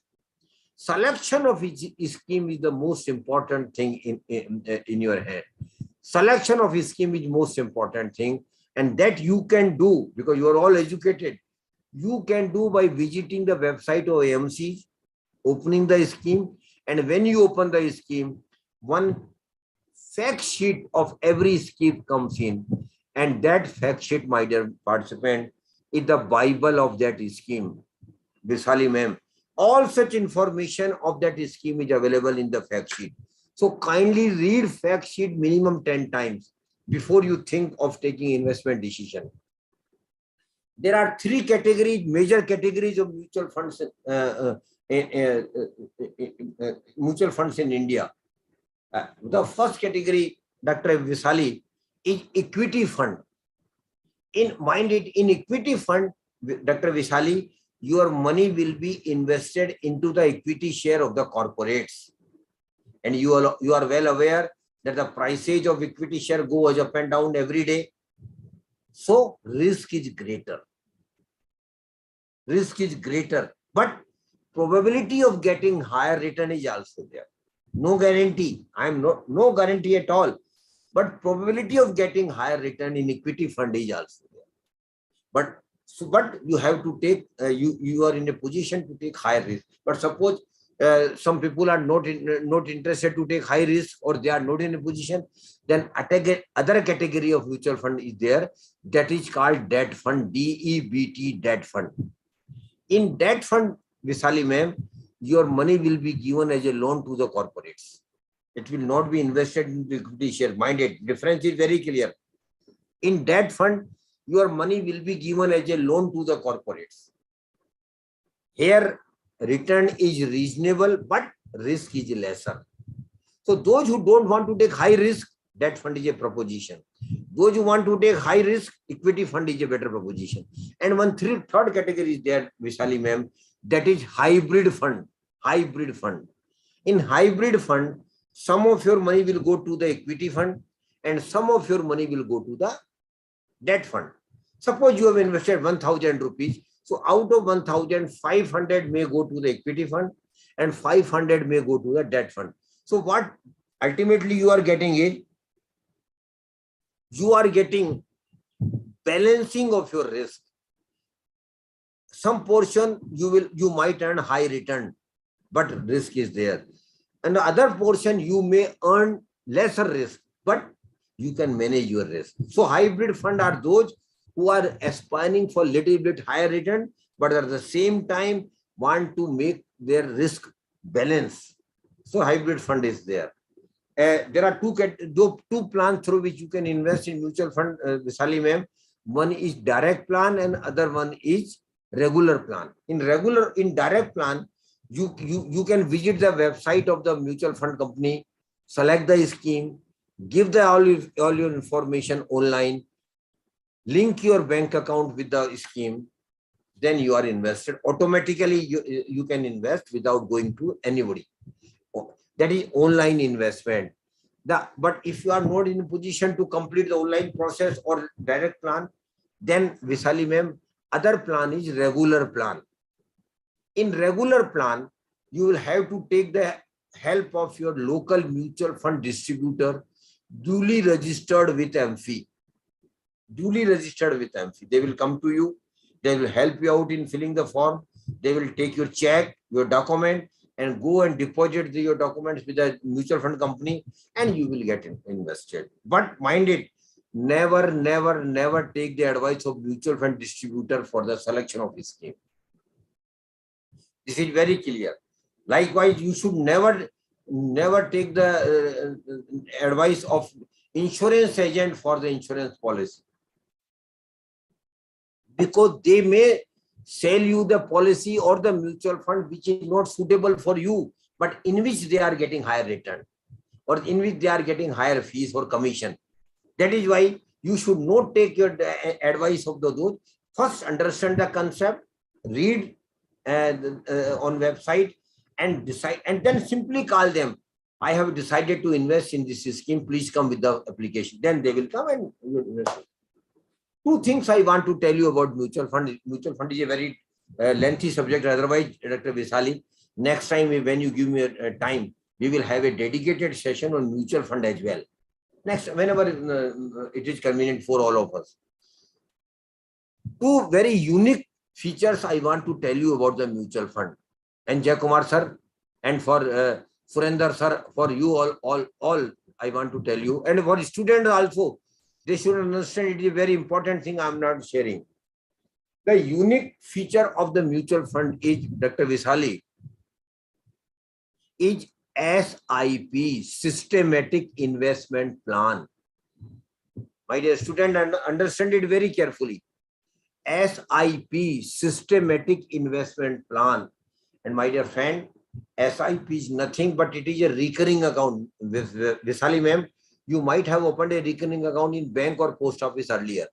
selection of each scheme is the most important thing in your hand. Selection of a scheme is most important thing, and that you can do because you are all educated. You can do by visiting the website of AMCs, opening the scheme, and when you open the scheme, one fact sheet of every scheme comes in, and that fact sheet, my dear participant, is the Bible of that scheme. Visali ma'am, all such information of that scheme is available in the fact sheet. So kindly read fact sheet minimum 10 times before you think of taking investment decision. There are 3 categories, major categories of mutual funds in India. The first category, Dr. Visali, is equity fund. In equity fund, Dr. Visali, your money will be invested into the equity share of the corporates. And you are well aware that the prices of equity share goes up and down every day. So risk is greater. Risk is greater, but probability of getting higher return is also there. No guarantee. No guarantee at all. But probability of getting higher return in equity fund is also there. But you have to take, you are in a position to take higher risk. But suppose some people are not interested to take high risk, or they are not in a position, then other category of mutual fund is there. That is called debt fund, DEBT, debt fund. In debt fund, Visali ma'am, your money will be given as a loan to the corporates. It will not be invested in the equity share. Mind it, difference is very clear. In debt fund, your money will be given as a loan to the corporates. Here, return is reasonable, but risk is lesser. So those who don't want to take high risk, debt fund is a proposition. Those who want to take high risk, equity fund is a better proposition. And one third category is there, Vishali ma'am, that is hybrid fund. Hybrid fund. In hybrid fund, some of your money will go to the equity fund and some of your money will go to the debt fund. Suppose you have invested 1,000 rupees. So out of 1,500 may go to the equity fund and 500 may go to the debt fund. So what ultimately you are getting is, you are getting balancing of your risk. Some portion you might earn high return, but risk is there. And the other portion you may earn lesser risk, but you can manage your risk. So hybrid fund are those who are aspiring for little bit higher return, but at the same time want to make their risk balance. So hybrid fund is there. There are two plans through which you can invest in mutual fund, Visali ma'am. One is direct plan and other one is regular plan. In direct plan, you can visit the website of the mutual fund company, select the scheme, give all your information online, link your bank account with the scheme, then you are invested. Automatically, you can invest without going to anybody. That is online investment. But if you are not in a position to complete the online process or direct plan, then Visali ma'am, other plan is regular plan. In regular plan, you will have to take the help of your local mutual fund distributor, duly registered with Amfi. Duly registered with Amfi. They will come to you. They will help you out in filling the form. They will take your check, your document, and go and deposit your documents with a mutual fund company, and you will get invested. But mind it, never take the advice of mutual fund distributor for the selection of a scheme. This is very clear. Likewise, you should never take the advice of insurance agent for the insurance policy, because they may sell you the policy or the mutual fund which is not suitable for you, but in which they are getting higher return, or in which they are getting higher fees or commission. That is why you should not take your advice of those. First, understand the concept, read on website, and decide, and then simply call them. I have decided to invest in this scheme. Please come with the application. Then they will come and invest. Two things I want to tell you about mutual fund. Mutual fund is a very lengthy subject. Otherwise, Dr. Visali, next time when you give me a time, we will have a dedicated session on mutual fund as well. Next, whenever it is convenient for all of us. Two very unique features I want to tell you about the mutual fund. And Jay Kumar sir, and for Surinder sir, for you all, I want to tell you, and for students also, they should understand it is a very important thing I am not sharing. The unique feature of the mutual fund is, Dr. Visali, is SIP, Systematic Investment Plan. My dear student, understand it very carefully. SIP, Systematic Investment Plan. And my dear friend, SIP is nothing but it is a recurring account. Visali ma'am, you might have opened a recurring account in bank or post office earlier.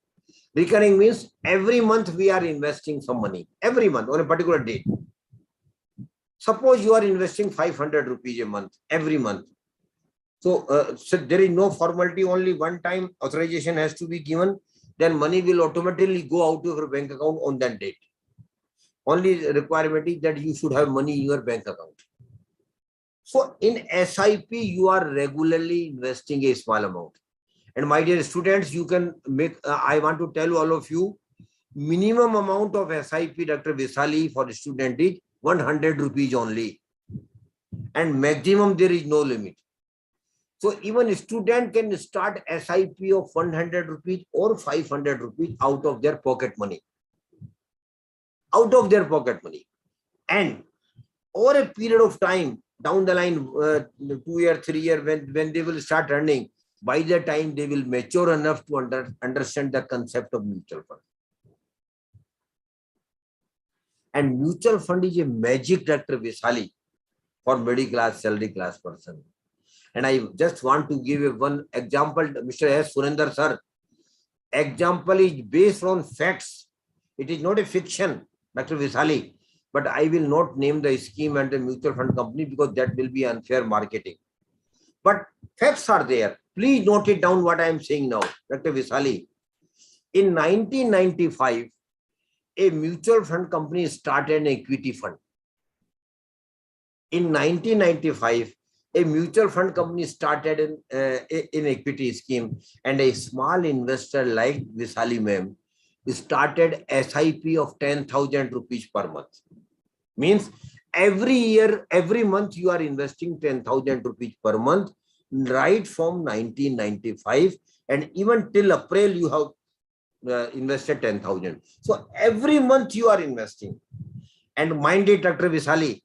Recurring means every month we are investing some money. Every month on a particular date. Suppose you are investing 500 rupees a month, every month. So, so there is no formality, only one time authorization has to be given. Then money will automatically go out of your bank account on that date. Only requirement is that you should have money in your bank account. So in SIP, you are regularly investing a small amount. And my dear students, you can make, I want to tell all of you, minimum amount of SIP, Dr. Visali, for the student is 100 rupees only. And maximum, there is no limit. So even a student can start SIP of 100 rupees or 500 rupees out of their pocket money. Out of their pocket money. And over a period of time, down the line, 2 years, 3 years, when they will start earning, by the time they will mature enough to understand the concept of mutual fund. And mutual fund is a magic, Dr. Visali, for middle class, salary class person. And I just want to give one example, Mr. S. Surinder sir. Example is based on facts. It is not a fiction, Dr. Visali. But I will not name the scheme and the mutual fund company because that will be unfair marketing. But facts are there. Please note it down what I am saying now, Dr. Visali. In 1995, a mutual fund company started an equity fund. In 1995, a mutual fund company started an equity scheme, and a small investor like Visali ma'am started SIP of 10,000 rupees per month. Means every year, every month you are investing 10,000 rupees per month, right from 1995, and even till April you have invested 10,000. So every month you are investing. And mind it, Dr. Visali,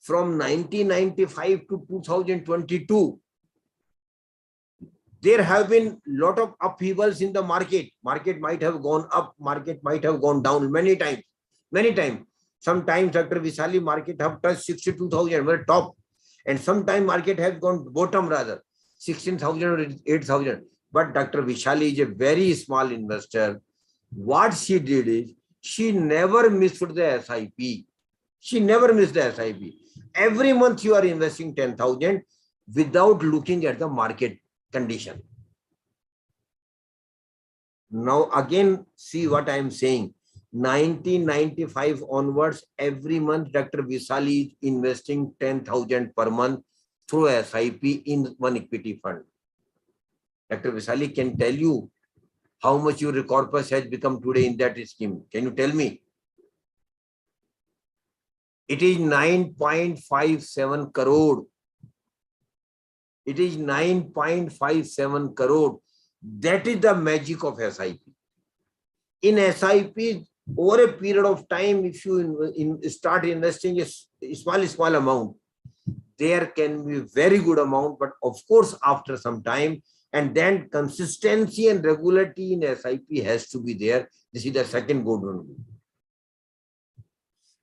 from 1995 to 2022, there have been a lot of upheavals in the market. Market might have gone up, market might have gone down many times. Many times. Sometimes, Dr. Visali, market have touched 62,000, very top. And sometimes market has gone bottom rather, 16,000 or 8,000. But Dr. Visali is a very small investor. What she did is, she never missed the SIP. She never missed the SIP. Every month you are investing 10,000 without looking at the market condition. Now again, see what I am saying. 1995 onwards, every month Dr. Visali is investing 10,000 per month through SIP in one equity fund. Dr. Visali can tell you how much your corpus has become today in that scheme. Can you tell me? It is 9.57 crore. It is 9.57 crore. That is the magic of SIP. In SIP, over a period of time, if you start investing a small amount, there can be very good amount, but of course, after some time, and then consistency and regularity in SIP has to be there. This is the second good one.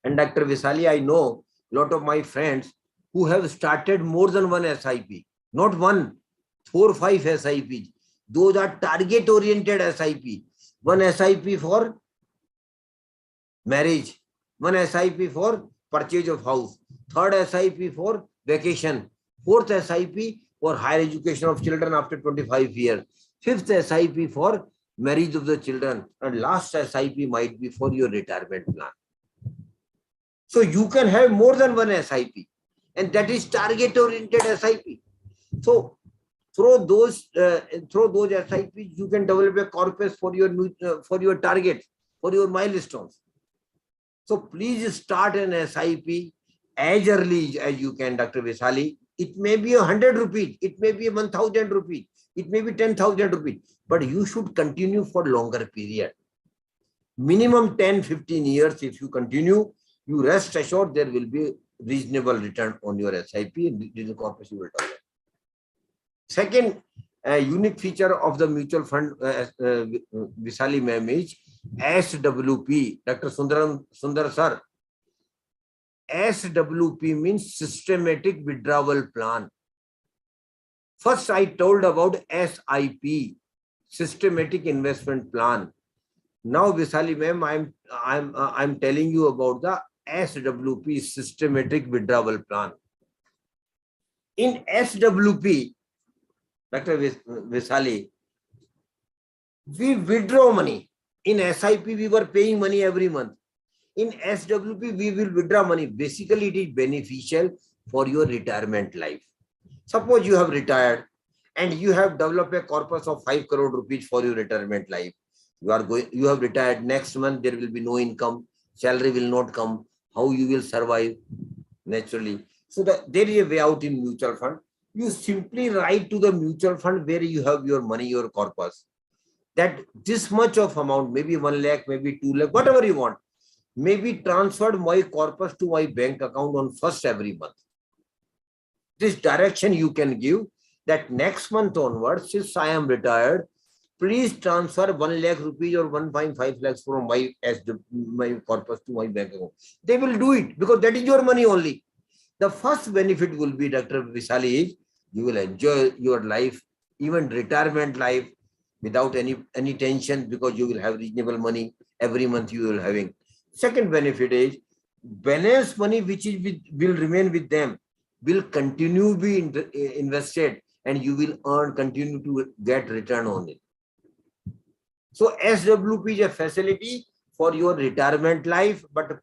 And Dr. Visali, I know a lot of my friends who have started more than one SIP, not one, 4 or 5 SIPs. Those are target-oriented SIP. One SIP for marriage, one SIP for purchase of house, third SIP for vacation, fourth SIP for higher education of children after 25 years, fifth SIP for marriage of the children, and last SIP might be for your retirement plan. So you can have more than one SIP, and that is target-oriented SIP. So through those SIPs, you can develop a corpus for your targets, for your milestones. So please start an SIP as early as you can, Dr. Visali. It may be 100 rupees, it may be 1,000 rupees, it may be 10,000 rupees, but you should continue for longer period. Minimum 10-15 years. If you continue, you rest assured there will be reasonable return on your SIP, and this corpus you will develop. Second unique feature of the mutual fund, Visali ma'am, is SWP. Dr. Sundar sir, SWP means systematic withdrawal plan. First, I told about SIP, systematic investment plan. Now, Visali ma'am, I'm telling you about the SWP, systematic withdrawal plan. In SWP, Dr. Visali, we withdraw money. In SIP, we were paying money every month. In SWP, we will withdraw money. Basically, it is beneficial for your retirement life. Suppose you have retired and you have developed a corpus of 5 crore rupees for your retirement life. You have retired. Next month, there will be no income. Salary will not come. How you will survive? Naturally. So there is a way out in mutual fund. You simply write to the mutual fund where you have your money, your corpus, that this much of amount, maybe 1 lakh, maybe 2 lakh, whatever you want, may be transferred my corpus to my bank account on first every month. This direction you can give, that next month onwards, since I am retired, please transfer 1 lakh rupees or 1.5 lakhs from my corpus to my bank account. They will do it because that is your money only. The first benefit will be, Dr. Visali, is you will enjoy your life, even retirement life, without any tension, because you will have reasonable money every month you will having. Second benefit is balance money which will remain with them will continue be invested, and you will continue to get return on it. So SWP is a facility for your retirement life, but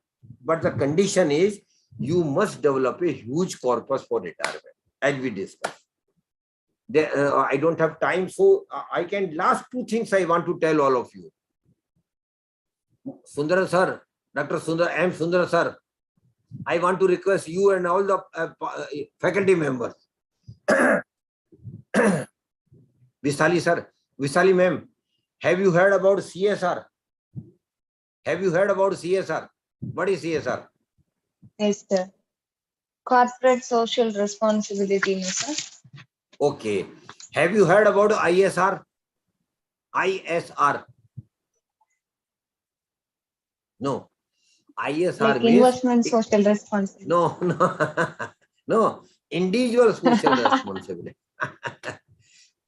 the condition is you must develop a huge corpus for retirement, as we discussed. I don't have time, so I can, last 2 things I want to tell all of you. Sundar sir, Dr. Sundar, I am Sundar sir. I want to request you and all the faculty members. Visali sir, Visali ma'am, have you heard about CSR? Have you heard about CSR? What is CSR? Yes, sir. Corporate social responsibility, sir. Okay. Have you heard about ISR? ISR? No. ISR like means investment social responsibility. No. Individual social responsibility.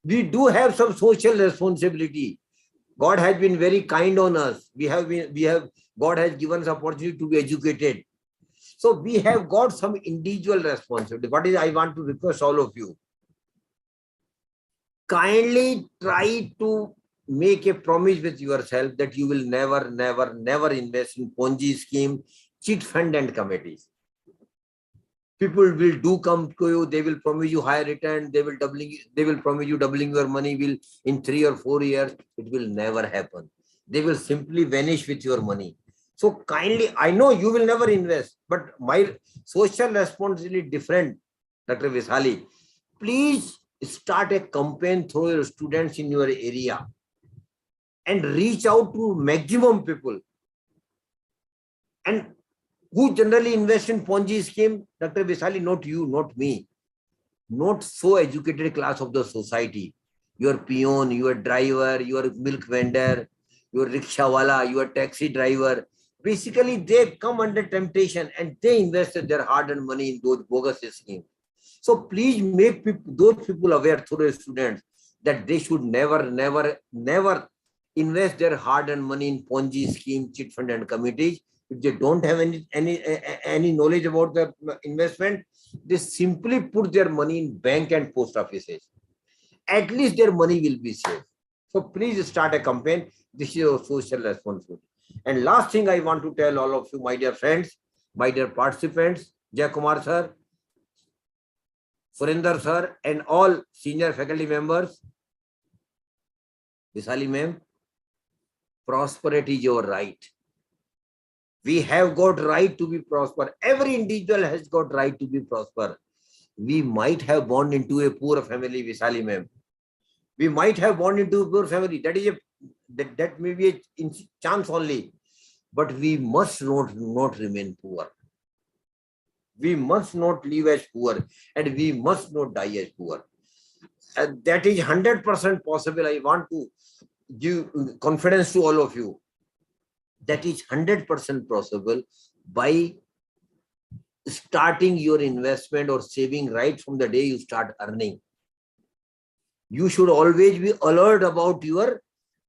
We do have some social responsibility. God has been very kind on us. God has given us opportunity to be educated. So we have got some individual responsibility. What is I want to request all of you? Kindly try to make a promise with yourself that you will never invest in Ponzi scheme, cheat fund and committees. People will do come to you, they will promise you higher return, they will promise you doubling your money in 3 or 4 years. It will never happen. They will simply vanish with your money. So kindly, I know you will never invest, but my social responsibility is different, Dr. Visali. Please start a campaign through your students in your area and reach out to maximum people. And who generally invest in Ponzi scheme? Dr. Visali, not you, not me. Not so educated class of the society. Your peon, your driver, your milk vendor, your rickshawala, your taxi driver. Basically, they come under temptation and they invested their hard-earned money in those bogus schemes. So please make those people aware through students that they should never invest their hard-earned money in Ponzi scheme, chit fund and committees. If they don't have any knowledge about the investment, they simply put their money in bank and post offices. At least their money will be safe. So please start a campaign. This is your social responsibility. And last thing I want to tell all of you, my dear friends, my dear participants, Jay Kumar sir, Surinder sir, and all senior faculty members, Visali ma'am, prosperity is your right. We have got right to be prosper. Every individual has got right to be prosper. We might have born into a poor family, Visali ma'am. We might have born into a poor family. That may be a chance only. But we must not remain poor. We must not live as poor, and we must not die as poor. And that is 100% possible. I want to give confidence to all of you. That is 100% possible by starting your investment or saving right from the day you start earning. You should always be alert about your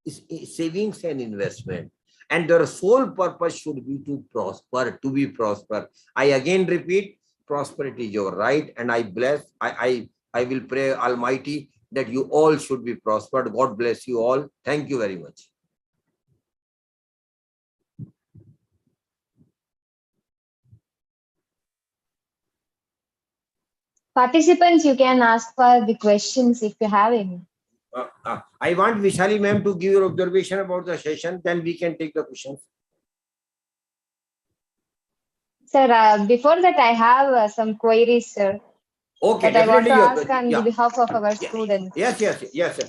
savings and investment. And their sole purpose should be to prosper, to be prosper. I again repeat, prosperity is your right. And I will pray Almighty that you all should be prospered. God bless you all. Thank you very much. Participants, you can ask for the questions if you have any. I want Vishali ma'am to give your observation about the session, then we can take the questions. Sir, before that, I have some queries, sir. Okay, that I want to ask yeah. on behalf of our students. Yes, sir,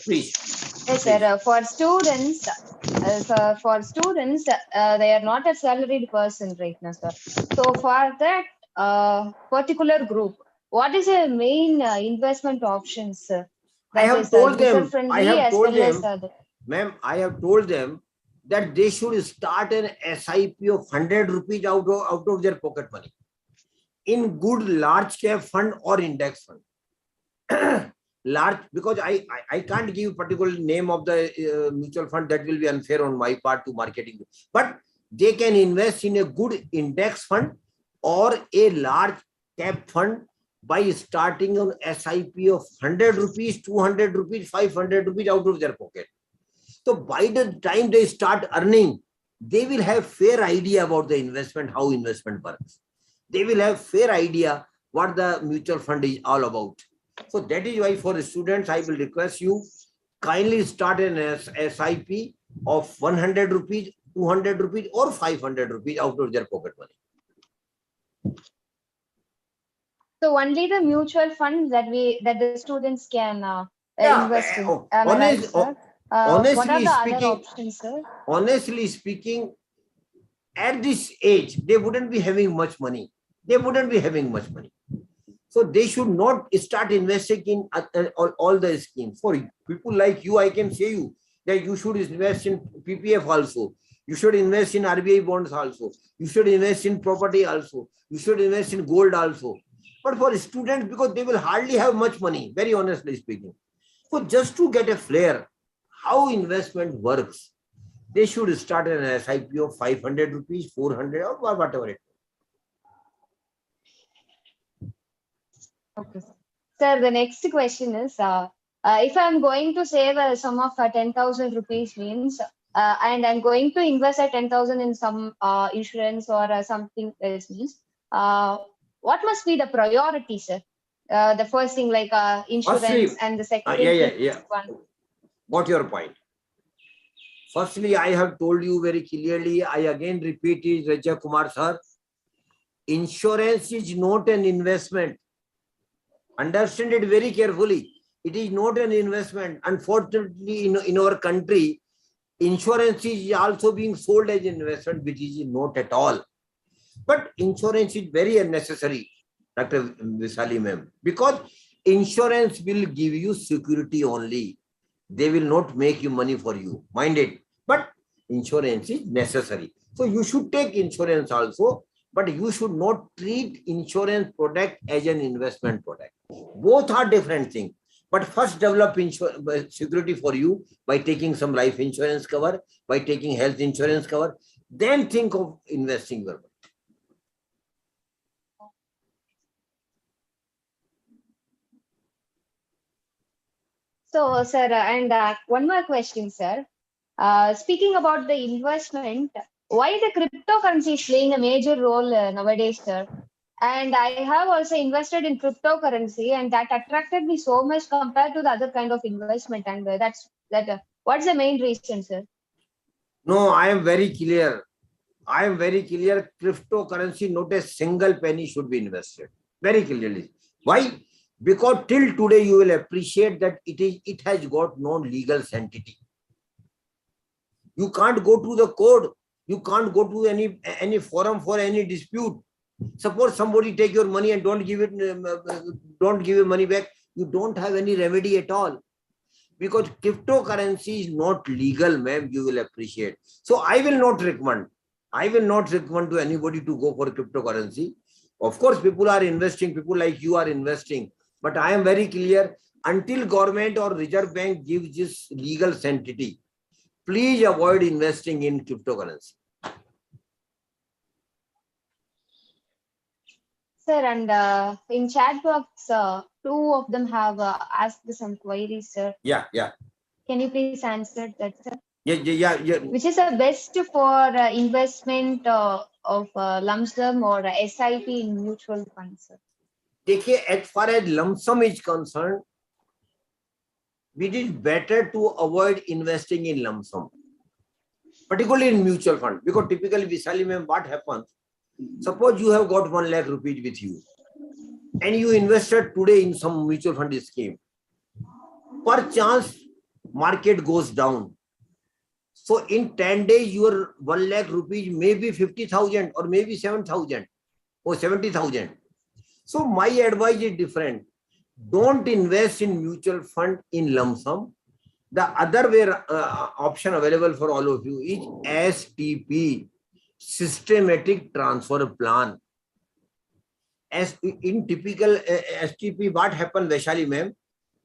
please. Yes, sir. For students, they are not a salaried person right now, sir. So for that particular group, what is the main investment options, sir? I have told them, ma'am, I have told them that they should start an SIP of 100 rupees out of their pocket money in good large cap fund or index fund. Large, because I can't give particular name of the mutual fund. That will be unfair on my part to marketing. But they can invest in a good index fund or a large cap fund by starting an SIP of 100 rupees, 200 rupees, 500 rupees out of their pocket. So by the time they start earning, they will have fair idea about the investment, how investment works. They will have fair idea what the mutual fund is all about. So that is why for the students, I will request you kindly start an SIP of 100 rupees, 200 rupees or 500 rupees out of their pocket money. So only the mutual funds that the students can invest in. Honestly speaking, at this age, they wouldn't be having much money. So they should not start investing in all the schemes. For people like you, I can say you that you should invest in PPF also. You should invest in RBI bonds also. You should invest in property also. You should invest in gold also. But for students, because they will hardly have much money, very honestly speaking. So just to get a flair how investment works, they should start an SIP of 500 rupees, 400 or whatever it is. Okay. Sir, the next question is, if I'm going to save a sum of 10,000 rupees means, and I'm going to invest at 10,000 in some insurance or something else means, what must be the priority, sir? The first thing like insurance and the second one. Got your point. Firstly, I have told you very clearly, I again repeat it, Raja Kumar sir, insurance is not an investment. Understand it very carefully. It is not an investment. Unfortunately, in our country, insurance is also being sold as an investment, which is not at all. But insurance is very unnecessary, Dr. Visali ma'am, because insurance will give you security only. They will not make you money for you. Mind it. But insurance is necessary. So you should take insurance also, but you should not treat insurance product as an investment product. Both are different things. But first develop security for you by taking some life insurance cover, by taking health insurance cover, then think of investing your money. So, sir, and one more question, sir. Speaking about the investment, why the cryptocurrency is playing a major role nowadays, sir? And I have also invested in cryptocurrency, and that attracted me so much compared to the other kind of investment. And what's the main reason, sir? No, I am very clear. I am very clear. Cryptocurrency, not a single penny should be invested. Very clearly. Why? Because till today you will appreciate that it has got no legal sanctity. You can't go to the court. You can't go to any forum for any dispute. Suppose somebody take your money and don't give your money back. You don't have any remedy at all. Because cryptocurrency is not legal, ma'am, you will appreciate. So I will not recommend to anybody to go for cryptocurrency. Of course, people are investing, people like you are investing. But I am very clear, until government or Reserve Bank gives this legal sanctity, please avoid investing in cryptocurrency. Sir, and in chat box, two of them have asked some queries, sir. Yeah. Can you please answer that, sir? Yeah. Which is the best for investment of lump sum or SIP in mutual funds, sir? As far as lump sum is concerned, it is better to avoid investing in lump sum, particularly in mutual fund, because typically, Visali ma'am, what happens? Suppose you have got 1 lakh rupees with you and you invested today in some mutual fund scheme. Per chance, market goes down. So in 10 days, your 1 lakh rupees may be 50,000 or maybe 7,000 or 70,000. So my advice is different. Don't invest in mutual fund in lump sum. The other way option available for all of you is STP, Systematic Transfer Plan. As in typical STP, what happened, Vaishali ma'am?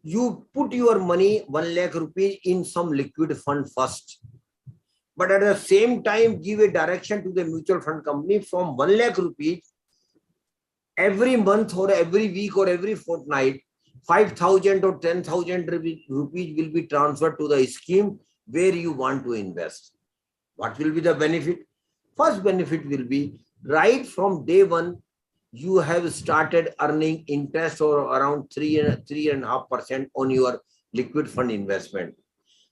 You put your money 1 lakh rupees in some liquid fund first, but at the same time give a direction to the mutual fund company from 1 lakh rupees every month or every week or every fortnight, 5,000 or 10,000 rupees will be transferred to the scheme where you want to invest. What will be the benefit? First benefit will be right from day one, you have started earning interest or around 3.5% on your liquid fund investment.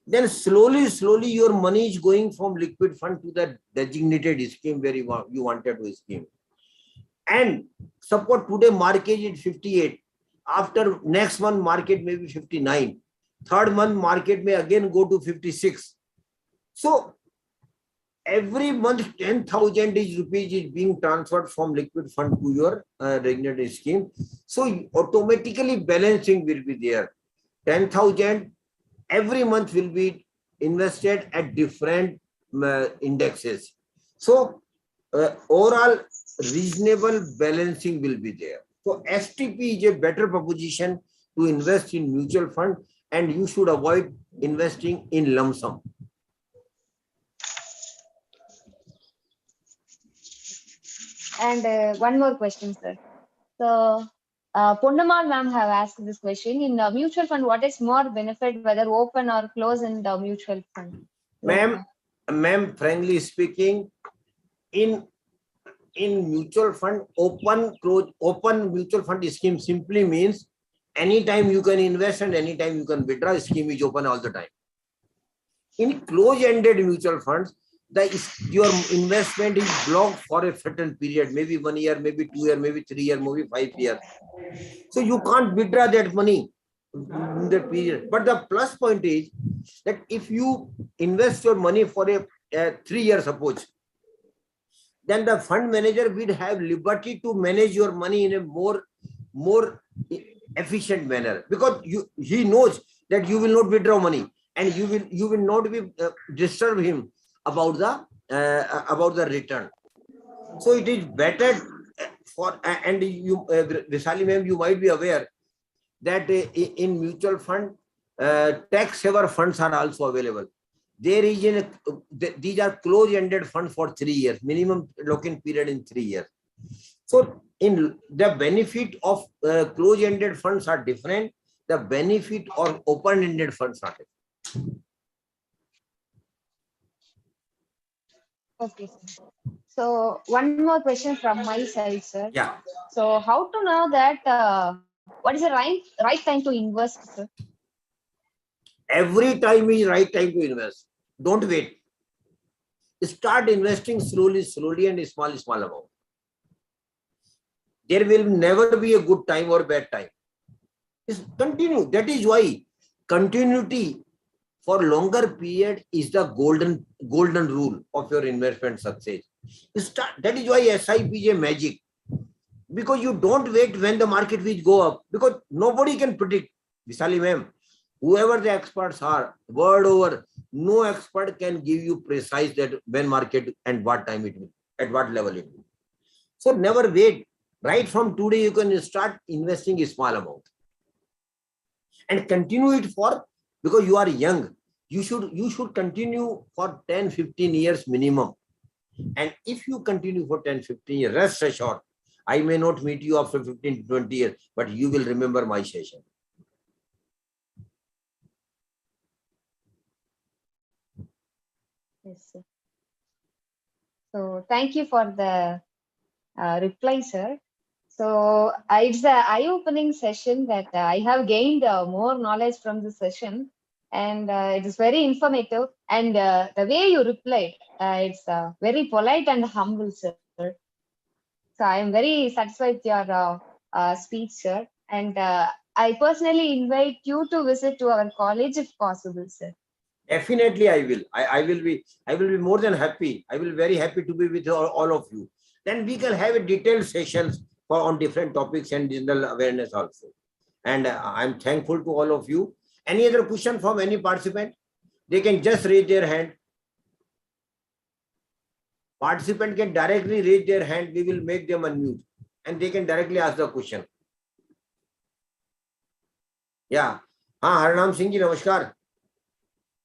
Then slowly your money is going from liquid fund to the designated scheme where you wanted to scheme. And suppose today market is 58. After next month market may be 59. Third month market may again go to 56. So every month 10,000 rupees is being transferred from liquid fund to your designated scheme. So automatically balancing will be there. 10,000 every month will be invested at different indexes. So overall reasonable balancing will be there. So STP is a better proposition to invest in mutual fund, and you should avoid investing in lump sum. And one more question, sir. So, Punnamal ma'am have asked this question. In mutual fund, what is more benefit, whether open or close in the mutual fund? Ma'am, frankly speaking, in mutual fund, open mutual fund scheme simply means anytime you can invest and anytime you can withdraw. Scheme is open all the time. In close-ended mutual funds, your investment is blocked for a certain period, maybe 1 year, maybe 2 years, maybe 3 years, maybe 5 years. So you can't withdraw that money in that period. But the plus point is that if you invest your money for a 3 years, suppose, then the fund manager will have liberty to manage your money in a more efficient manner, because he knows that you will not withdraw money, and you will not be disturb him about the return. So it is better for, and you, Visali ma'am, you might be aware that in mutual fund, tax saver funds are also available. There is these are close-ended funds for 3 years, minimum lock-in period in 3 years. So in the benefit of close-ended funds are different. The benefit of open-ended funds are different. Okay, sir. So one more question from my side, sir. Yeah. So how to know that what is the right time to invest, sir? Every time is right time to invest. Don't wait. Start investing slowly and small amount. There will never be a good time or bad time. Just continue. That is why continuity for longer period is the golden rule of your investment success. That is why SIP is a magic. Because you don't wait when the market will go up, because nobody can predict. Visali ma'am, whoever the experts are, world over, no expert can give you precise that when market and what time it will, at what level it will. So never wait. Right from today, you can start investing a small amount and continue it for, because you are young. You should continue for 10-15 years minimum. And if you continue for 10-15 years, rest assured, I may not meet you after 15-20 years, but you will remember my session. Yes, sir. So thank you for the reply, sir. So it's an eye-opening session that I have gained more knowledge from the session, and it is very informative. And the way you replied, it's very polite and humble, sir. So I am very satisfied with your speech, sir. And I personally invite you to visit to our college if possible, sir. Definitely, I will. I will be more than happy. I will be very happy to be with all of you. Then we can have a detailed sessions on different topics and general awareness also. And I'm thankful to all of you. Any other question from any participant? They can just raise their hand. Participant can directly raise their hand. We will make them unmute and they can directly ask the question. Yeah. Haranam Singh ji, namaskar.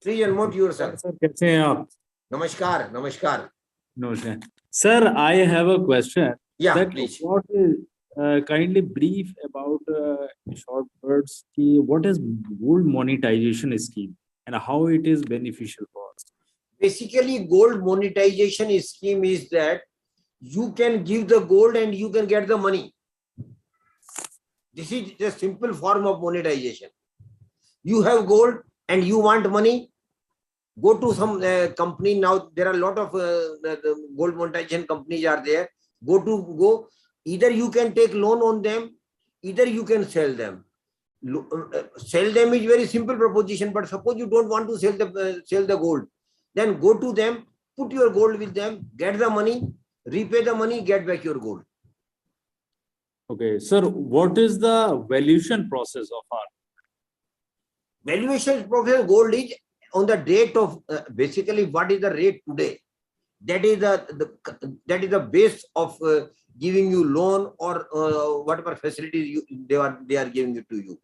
Please unmute yourself. Sir, कैसे हैं आप? Namaskar. Namaskar. Namaskar. Sir, I have a question. Yeah, That please. what is kindly brief about short words. What is gold monetization scheme and how it is beneficial for us? Basically, gold monetization scheme is that you can give the gold and you can get the money. This is a simple form of monetization. You have gold and you want money. Go to some company. Now there are a lot of the gold monetization companies are there. Go. Either you can take loan on them, either you can sell them. Sell them is very simple proposition. But suppose you don't want to sell the gold, then go to them, put your gold with them, get the money, repay the money, get back your gold. Okay, sir. What is the valuation process of our valuation process of gold is on the date of basically what is the rate today. That is the base of giving you loan or whatever facilities they are giving it to you.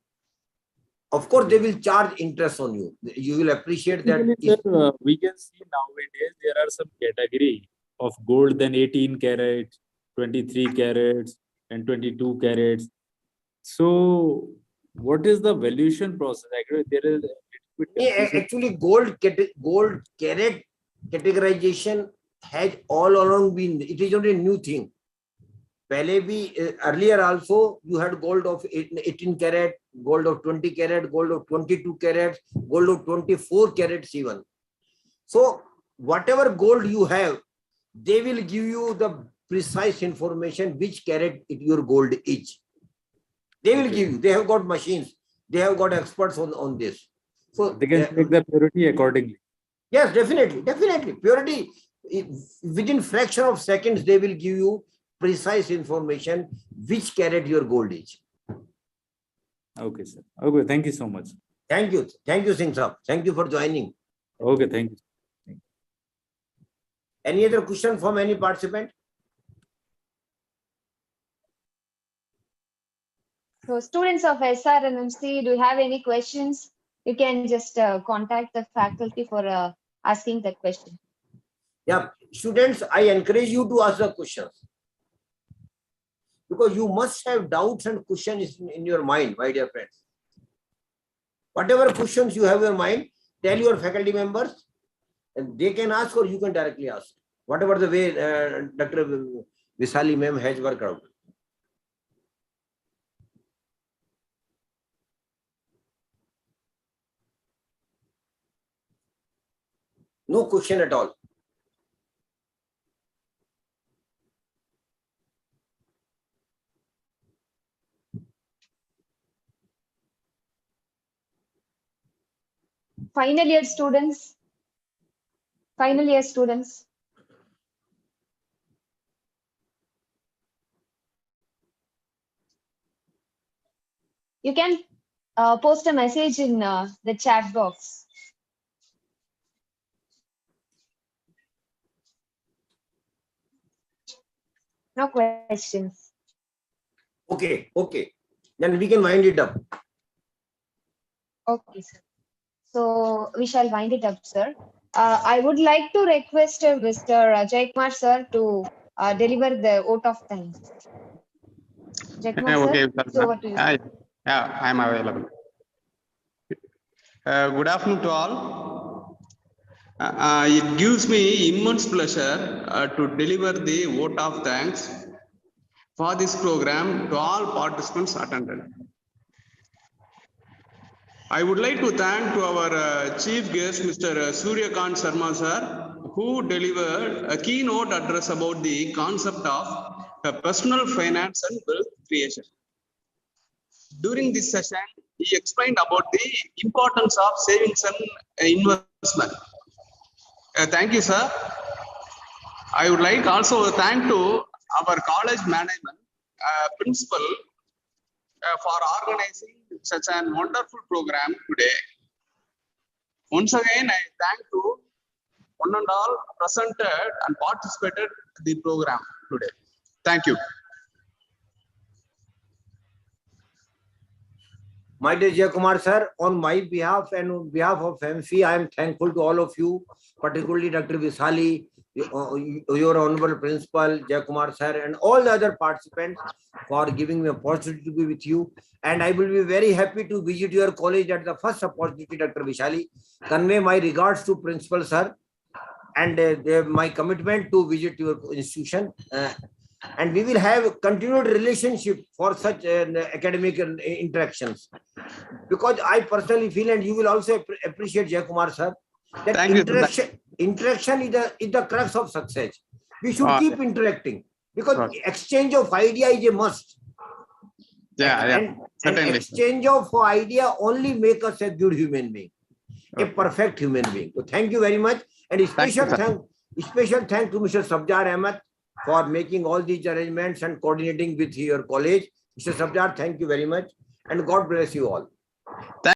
Of course, they will charge interest on you. You will appreciate that. Sir, we can see nowadays there are some category of gold than 18 carats, 23 carats, and 22 carats. So, what is the valuation process? Actually, gold carat categorization has all along been. It is not a new thing. Earlier also you had gold of 18 carat, gold of 20 carat, gold of 22 carats, gold of 24 carats even. So whatever gold you have, they will give you the precise information which carat your gold is. They will give you. They have got machines. They have got experts on this. So they can take the purity accordingly. Yes, definitely. Purity. within fraction of seconds, they will give you precise information which carat your gold is. Okay, sir. Okay, thank you so much. Thank you. Thank you, Singh Saab. Thank you for joining. Okay, thank you. Any other question from any participant? So students of SR and MC, do you have any questions? You can just contact the faculty for asking that question. Yeah, students, I encourage you to ask the questions. Because you must have doubts and questions in your mind, my dear friends. Whatever questions you have in your mind, tell your faculty members, and they can ask or you can directly ask. Whatever the way Dr. Visali ma'am has worked out. No question at all. Final year students. Final year students. You can post a message in the chat box. No questions. Okay, okay. Then we can wind it up. Okay, sir. So we shall wind it up, sir. I would like to request Mr. Ajay Kumar, sir, to deliver the vote of thanks. Ajay Kumar, Okay, sir, it's over to you. Sir. yeah, I am available. Good afternoon to all. It gives me immense pleasure to deliver the vote of thanks for this program to all participants attended. I would like to thank to our chief guest, Mr. Suryakant Sharma sir, who delivered a keynote address about the concept of personal finance and wealth creation. During this session, he explained about the importance of savings and investment. Thank you, sir. I would like also to thank to our college management, principal, for organizing such a wonderful program today. Once again, I thank to one and all presented and participated in the program today. Thank you. My dear Jay Kumar sir, on my behalf and on behalf of Amfi, I am thankful to all of you, particularly Dr. Visali, your honorable principal, Jay Kumar sir, and all the other participants for giving me an opportunity to be with you. And I will be very happy to visit your college at the first opportunity, Dr. Visali. Convey my regards to principal sir and my commitment to visit your institution. And we will have continued relationship for such academic interactions. Because I personally feel, and you will also appreciate Jay Kumar sir, that interaction is the crux of success. We should keep interacting because exchange of idea is a must. And exchange of idea only make us a good human being, a perfect human being. So thank you very much, and special thank to Mr. Sabjar Ahmed for making all these arrangements and coordinating with your college. Mr. Sabjar, thank you very much, and God bless you all.